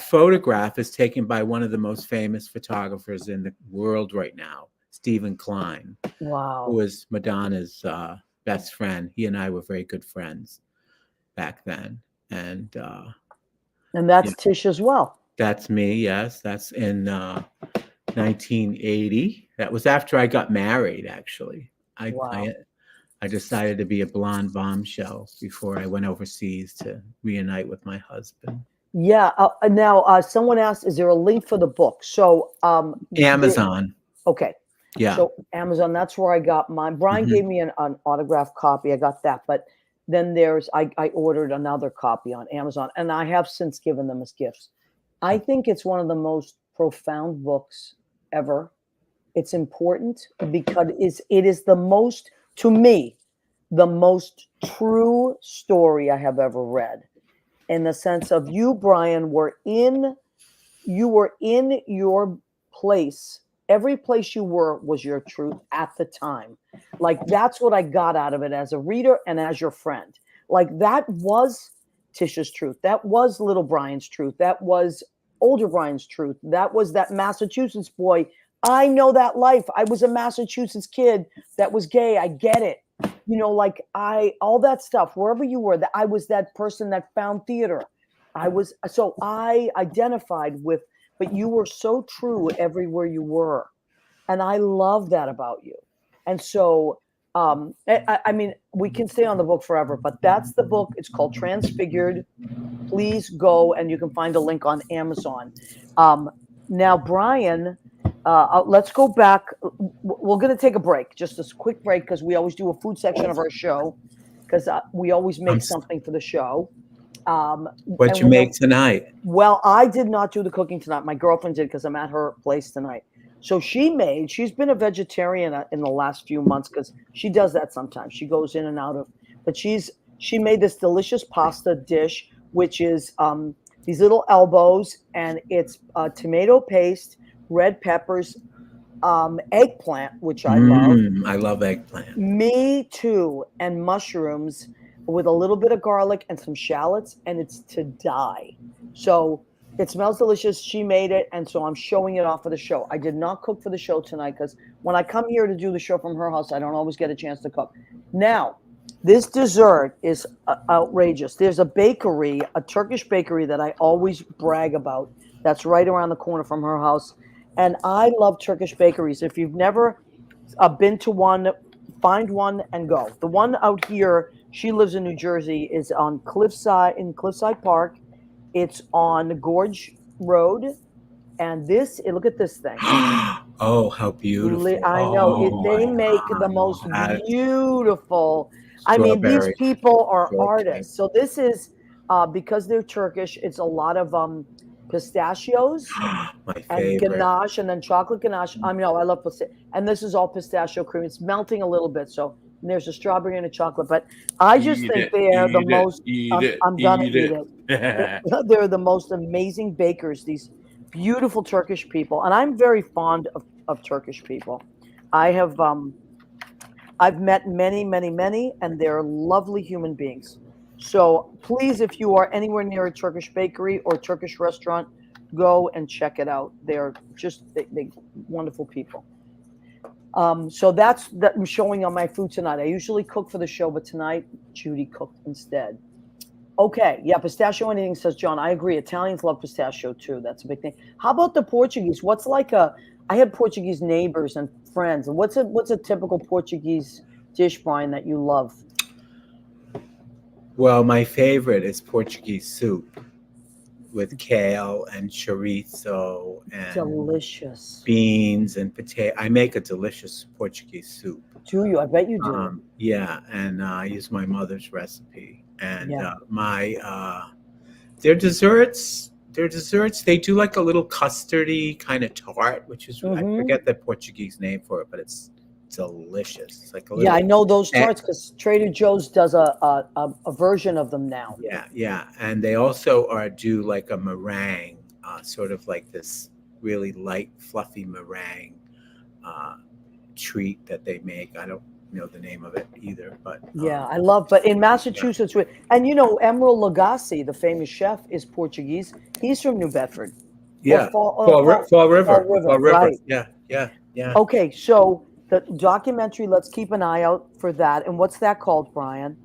D: photograph is taken by one of the most famous photographers in the world right now, Stephen Klein.
A: Wow.
D: Who was Madonna's best friend. He and I were very good friends back then. And
A: that's Tish as well.
D: That's me, yes. That's in 1980. That was after I got married, actually. I decided to be a blonde bombshell before I went overseas to reunite with my husband.
A: Yeah. Now, someone asked, is there a link for the book? So
D: Amazon.
A: Okay.
D: Yeah.
A: So Amazon, that's where I got mine. Brian gave me an autographed copy. I got that. But then I ordered another copy on Amazon, and I have since given them as gifts. I think it's one of the most profound books ever. It's important because it is the most, to me, the most true story I have ever read, in the sense of you, Brian, were in your place. Every place you were was your truth at the time. Like, that's what I got out of it as a reader and as your friend. Like, that was Tish's truth. That was little Brian's truth. That was older Brian's truth. That was that Massachusetts boy. I know that life. I was a Massachusetts kid that was gay. I get it. All that stuff, wherever you were, that I was that person that found theater. I identified with, but you were so true everywhere you were. And I love that about you. And so, I mean, we can stay on the book forever, but that's the book. It's called Transfigured. Please go, and you can find a link on Amazon. Now, Brian, let's go back. We're going to take a break, just a quick break, because we always do a food section of our show, because we always make something for the show.
D: What you make tonight?
A: Well, I did not do the cooking tonight. My girlfriend did, because I'm at her place tonight. So she's been a vegetarian in the last few months, because she does that sometimes. She goes in and out of, but she made this delicious pasta dish, which is these little elbows, and it's tomato paste, red peppers, eggplant, which I love.
D: I love eggplant.
A: Me too. And mushrooms with a little bit of garlic and some shallots, and it's to die. So It smells delicious. She made it, and so I'm showing it off for the show. I did not cook for the show tonight because when I come here to do the show from her house, I don't always get a chance to cook. Now, this dessert is outrageous. There's a bakery, a Turkish bakery that I always brag about. That's right around the corner from her house, and I love Turkish bakeries. If you've never been to one, find one and go. The one out here, she lives in New Jersey, is on Cliffside in Cliffside Park. It's on Gorge Road, and look at this thing.
D: Oh, how beautiful!
A: I know it. They make the most beautiful. I mean, these people are artists. So this is because they're Turkish. It's a lot of pistachios
D: My
A: and
D: favorite.
A: ganache, and then chocolate ganache. I mean, I love pistachio, and this is all pistachio cream. It's melting a little bit, so there's a strawberry and a chocolate. But I just think they're the most. I'm gonna eat it. They're the most amazing bakers. These beautiful Turkish people, and I'm very fond of Turkish people. I have I've met many, many, many, and they're lovely human beings. So please, if you are anywhere near a Turkish bakery or Turkish restaurant, go and check it out. They're just they wonderful people. So that's that I'm showing on my food tonight. I usually cook for the show, but tonight Judy cooked instead. Okay, yeah, pistachio anything, says John. I agree. Italians love pistachio too. That's a big thing. How about the Portuguese? What's like a? I had Portuguese neighbors and friends. What's a typical Portuguese dish, Brian, that you love?
D: Well, my favorite is Portuguese soup with kale and chorizo and
A: Delicious.
D: beans and potato. I make a delicious Portuguese soup.
A: Do you? I bet you do.
D: Yeah, and I use my mother's recipe. And their desserts, they do like a little custardy kind of tart, which is I forget the Portuguese name for it, but it's delicious. It's like a little,
A: I know those tarts because Trader Joe's does a version of them now.
D: Yeah, and they also do like a meringue, sort of like this really light, fluffy meringue treat that they make. I don't know the name of it either, but
A: I love. But in Massachusetts, and Emeril Lagasse, the famous chef, is Portuguese. He's from New Bedford.
D: Yeah, Fall River.
A: Right.
D: Yeah.
A: Okay, so the documentary. Let's keep an eye out for that. And what's that called, Brian?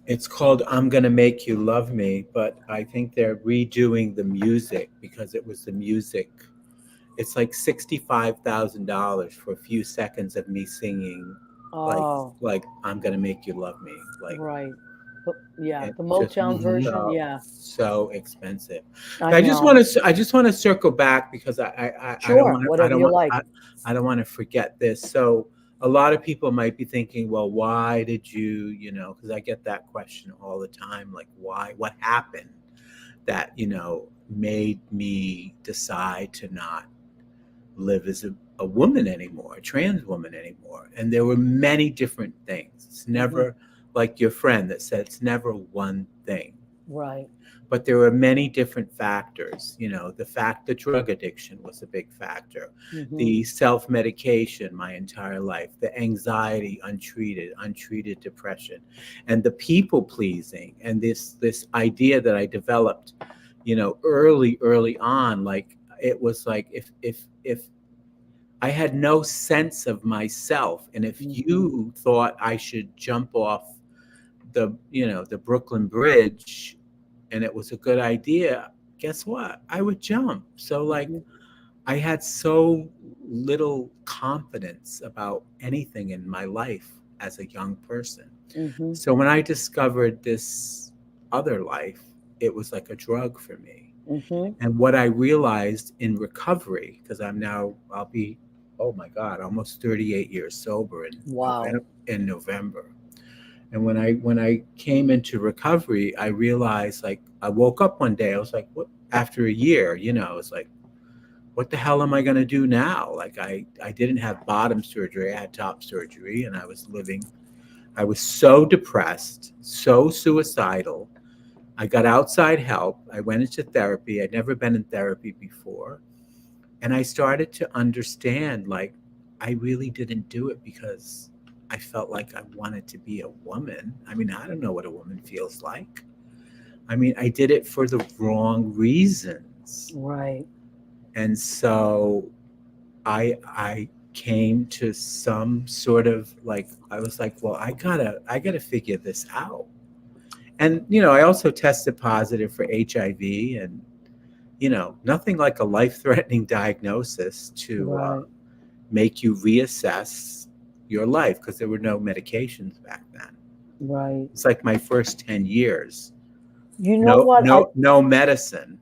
D: It's called "I'm Gonna Make You Love Me," but I think they're redoing the music because it was the music. It's like $65,000 for a few seconds of me singing, like "I'm Gonna Make You Love Me." Like,
A: right. Yeah, the Motown version. Yeah,
D: so expensive.
A: I
D: just want to circle back because I don't want to forget this. So a lot of people might be thinking, well, why did you, because I get that question all the time, like what happened that, made me decide to not live as a woman anymore, a trans woman anymore. And there were many different things. It's never like your friend that said it's never one thing.
A: Right.
D: But there were many different factors. The drug addiction was a big factor. The self-medication my entire life, the anxiety, untreated depression, and the people pleasing, and this idea that I developed, early on. Like it was like if I had no sense of myself, and if you thought I should jump off the Brooklyn Bridge and it was a good idea, guess what? I would jump. So like I had so little confidence about anything in my life as a young person. So when I discovered this other life, it was like a drug for me. And what I realized in recovery, because I'll be, oh my God, almost 38 years sober in November. And when I came into recovery, I realized, like, I woke up one day, I was like, what? After a year, I was like, what the hell am I going to do now? Like, I didn't have bottom surgery, I had top surgery, and I was so depressed, so suicidal. I got outside help. I went into therapy. I'd never been in therapy before. And I started to understand, like, I really didn't do it because I felt like I wanted to be a woman. I mean, I don't know what a woman feels like. I mean, I did it for the wrong reasons.
A: Right.
D: And so I came to some sort of like, I was like, well, I gotta figure this out. And I also tested positive for HIV, and nothing like a life-threatening diagnosis to
A: Right.
D: make you reassess your life, because there were no medications back then.
A: Right.
D: It's like my first 10 years,
A: You know
D: no
A: what I
D: no no medicine.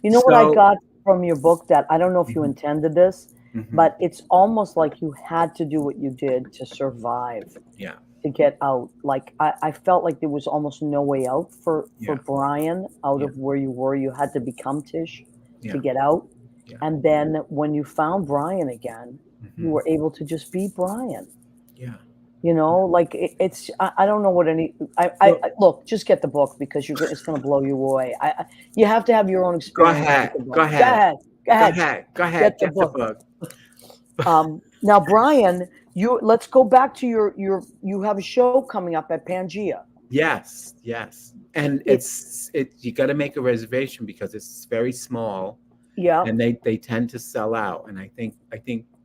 A: you know what I
D: So
A: got from your book that I don't know if you
D: mhm,
A: intended this,
D: mhm,
A: but it's almost like you had to do what you did to survive,
D: yeah,
A: to get out. Like I felt like there was almost no way out for
D: yeah,
A: Brian out
D: yeah,
A: of where you were. You had to become Tish to
D: yeah,
A: get out.
D: yeah,
A: And then when you found Brian again, you
D: mhm,
A: were able to just be Brian.
D: yeah.
A: Like it's I don't know what any
D: Well,
A: look, just get the book because it's going to blow you away. You have to have your own
D: go
A: experience with
D: ahead,
A: the
D: go
A: book. Go
D: ahead,
A: ahead, go
D: go
A: ahead,
D: ahead, go
A: get
D: ahead.
A: the
D: Get the
A: book.
D: book.
A: Now, Brian, let's go back to you have a show coming up at Pangea.
D: Yes, yes. And
A: It
D: you got to make a reservation because it's very small,
A: Yep,
D: and they tend to sell out. And I think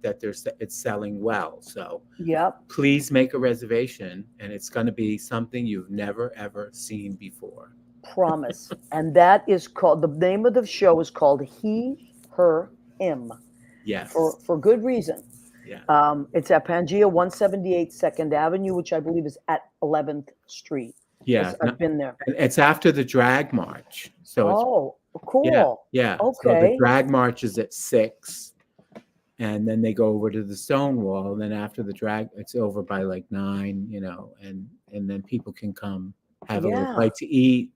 D: that it's selling well. So
A: yep,
D: please make a reservation, and it's going to be something you've never ever seen before.
A: promise. And that is called the name of the show is called He, Her, Him
D: Yes.
A: for good reason.
D: Yeah.
A: It's at Pangea 178 Second Avenue, which I believe is at 11th Street.
D: Yeah. No,
A: I've been there.
D: and it's after the drag march. So it's
A: Oh,
D: yeah,
A: cool.
D: yeah. So the
A: Okay.
D: drag march is at 6, and then they go over to the Stonewall, and then after the drag it's over by like 9, and then people can come have a little
A: Yeah,
D: bite to eat,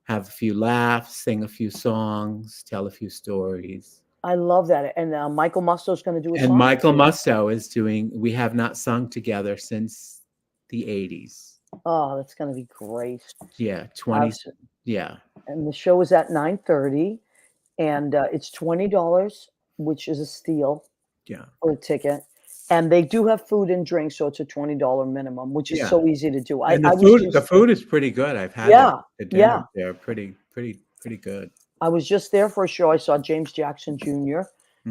D: have a few laughs, sing a few songs, tell a few stories.
A: I love that. And Michael Musto's going to do a
D: And
A: song for
D: Michael
A: you.
D: Musto is doing, we have not sung together since the 80s.
A: Oh, that's going to be great.
D: Yeah, 20.
A: Abs-
D: Yeah,
A: And the show is at 9:30, and it's $20, which is a steal
D: yeah,
A: for a ticket. And they do have food and drink, so it's a $20 minimum, which is
D: yeah.
A: so easy to do.
D: And
A: I was
D: the
A: just
D: food is pretty good. I've had
A: Yeah,
D: the dinners.
A: yeah.
D: They're pretty good.
A: I was just there for a show. I saw James Jackson Jr.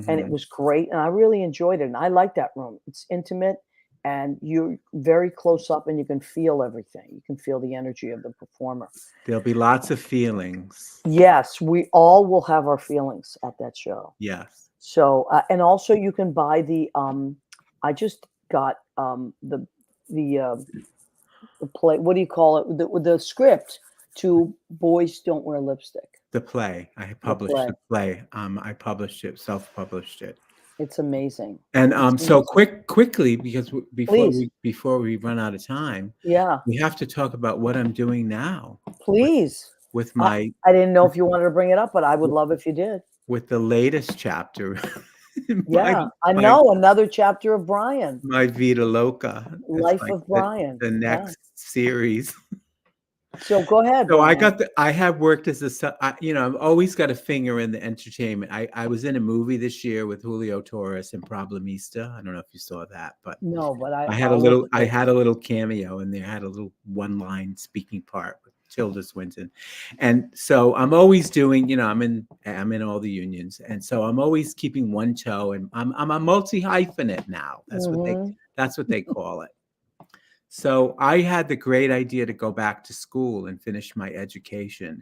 A: and it
D: Hmm.
A: was great, and I really enjoyed it. And I like that room. It's intimate, and you're very close up, and you can feel everything. You can feel the energy of the performer.
D: There'll be lots of feelings.
A: Yes, we all will have our feelings at that show.
D: Yes.
A: So, and also you can buy the. I just got the the play. What do you call it? The script to Boys Don't Wear Lipstick.
D: The play. I
A: The
D: published
A: play.
D: the play. I published it, self-published it.
A: It's amazing.
D: And
A: It's
D: so
A: amazing.
D: quickly, because
A: Please,
D: before we run out of time,
A: yeah,
D: we have to talk about what I'm doing now with
A: please.
D: with
A: I,
D: my
A: I didn't know if you wanted to bring it up, but I would love if you did.
D: with the latest chapter in
A: Yeah, I
D: my
A: know another chapter of Brian,
D: my Vida Loca. It's
A: Life
D: like
A: of Brian.
D: the
A: Yeah.
D: next series.
A: So go ahead,
D: So
A: Brian.
D: I have worked as I've always got a finger in the entertainment. I was in a movie this year with Julio Torres and Problemista. I don't know if you saw that, but
A: No, but
D: I
A: I'll look at it.
D: had a little cameo in there. I had a little one-line speaking part with Tilda Swinton. And so I'm always doing, I'm in all the unions. And so I'm always keeping one toe, and I'm a multi-hyphenate now.
A: Mhm.
D: That's what they call it. So I had the great idea to go back to school and finish my education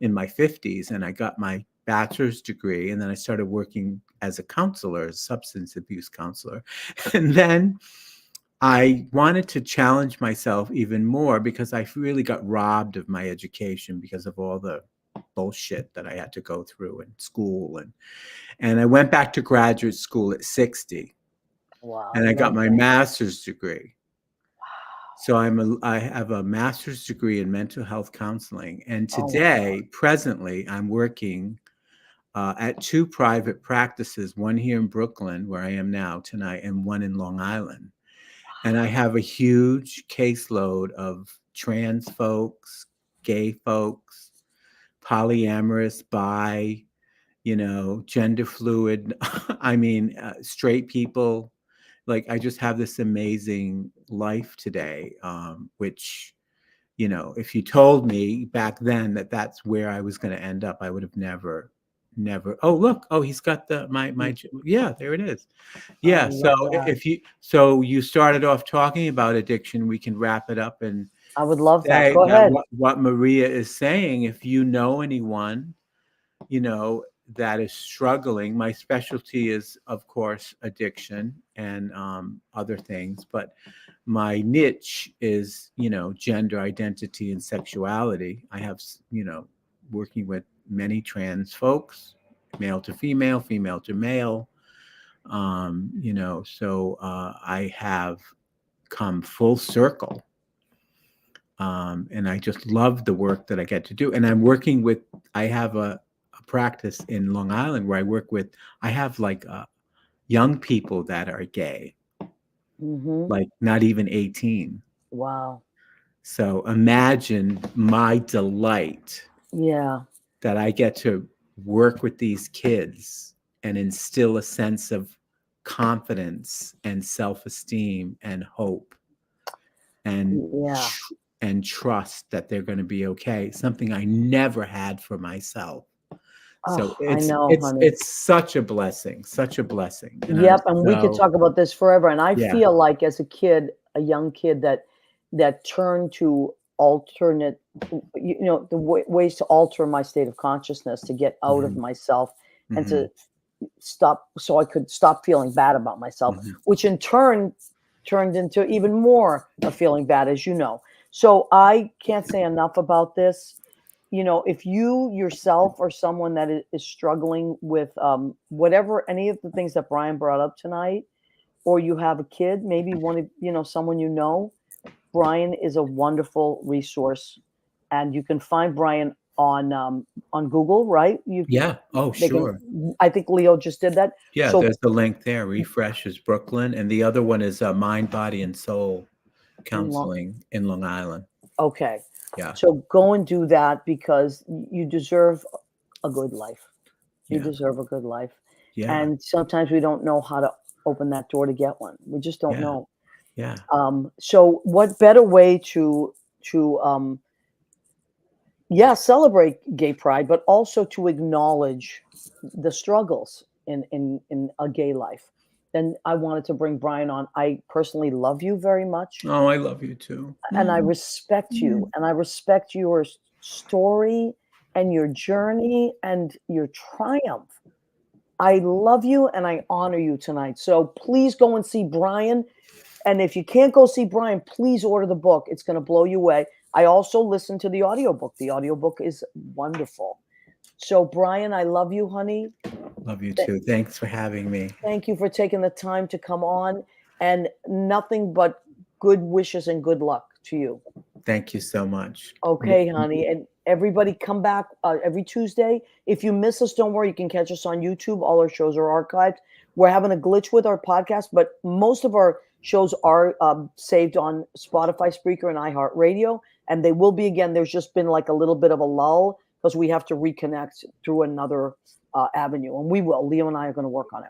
D: in my 50s, and I got my bachelor's degree, and then I started working as a counselor, as a substance abuse counselor. And then I wanted to challenge myself even more because I really got robbed of my education because of all the bullshit that I had to go through in school, and I went back to graduate school at 60,
A: Wow.
D: and I got my
A: amazing.
D: master's degree. So I have a master's degree in mental health counseling, and
A: Oh my
D: today, presently, I'm working at 2 private practices, one here in Brooklyn, where I am now tonight, and one in Long Island. And I have a huge caseload of trans folks, gay folks, polyamorous, bi, gender fluid. I mean, straight people. Like, I just have this amazing life today, which, if you told me back then that that's where I was going to end up, I would have never. Oh, look. Oh, he's got yeah, there it is. Yeah.
A: I
D: So
A: love that.
D: so you started off talking about addiction. We can wrap it up and
A: I would love that.
D: say
A: Go
D: that
A: ahead.
D: what Maria is saying, if you know anyone, that is struggling. My specialty is, of course, addiction and other things, but my niche is, gender identity and sexuality. I have, working with many trans folks, male to female, female to male. So I have come full circle. And I just love the work that I get to do. And I have a practice in Long Island where I have like young people that are gay, like not even 18.
A: Wow.
D: So imagine my delight
A: Yeah.
D: that I get to work with these kids and instill a sense of confidence and self-esteem and hope and
A: Yeah.
D: and trust that they're going to be okay. Something I never had for myself. So
A: Oh, I know, honey.
D: it's such a blessing, such a blessing. And
A: Yep, and we could talk about this forever. And I
D: Yeah.
A: feel like as a young kid that turned to alternate, the ways to alter my state of consciousness to get out of myself and to stop, so I could stop feeling bad about myself, which in turn turned into even more of feeling bad, as you know. So I can't say enough about this. If you yourself or someone that is struggling with whatever, any of the things that Brian brought up tonight, or you have a kid, maybe one of, someone, Brian is a wonderful resource, and you can find Brian on Google, right?
D: Yeah. Oh, sure.
A: I think Leo just did that.
D: Yeah,
A: So
D: there's the link there. Refresh is Brooklyn, and the other one is Mind, Body, and Soul Counseling in Long Island.
A: Okay.
D: Yeah.
A: So go and do that because you deserve a good life. You
D: Yeah.
A: deserve a good life.
D: Yeah.
A: And sometimes we don't know how to open that door to get one. We just don't
D: Yeah.
A: know.
D: Yeah.
A: So what better way to celebrate gay pride, but also to acknowledge the struggles in a gay life. Then I wanted to bring Brian on. I personally love you very much.
D: Oh, I love you too.
A: And I respect you, and I respect your story and your journey and your triumph. I love you and I honor you tonight. So please go and see Brian. And if you can't go see Brian, please order the book. It's going to blow you away. I also listened to the audiobook. The audiobook is wonderful. So Brian, I love you, honey.
D: Love you too. Thanks for having me.
A: Thank you for taking the time to come on, and nothing but good wishes and good luck to you.
D: Thank you so much.
A: Okay, honey. And everybody come back every Tuesday. If you miss us, don't worry. You can catch us on YouTube. All our shows are archived. We're having a glitch with our podcast, but most of our shows are saved on Spotify, Spreaker, and iHeartRadio. And they will be again. There's just been like a little bit of a lull because we have to reconnect through another avenue. And we will. Leo and I are going to work on it.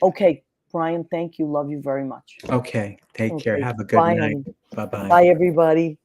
A: Okay, Brian, thank you. Love you very much.
D: Okay. Take care. Have a good
A: Bye,
D: night.
A: honey.
D: Bye-bye.
A: Bye, everybody.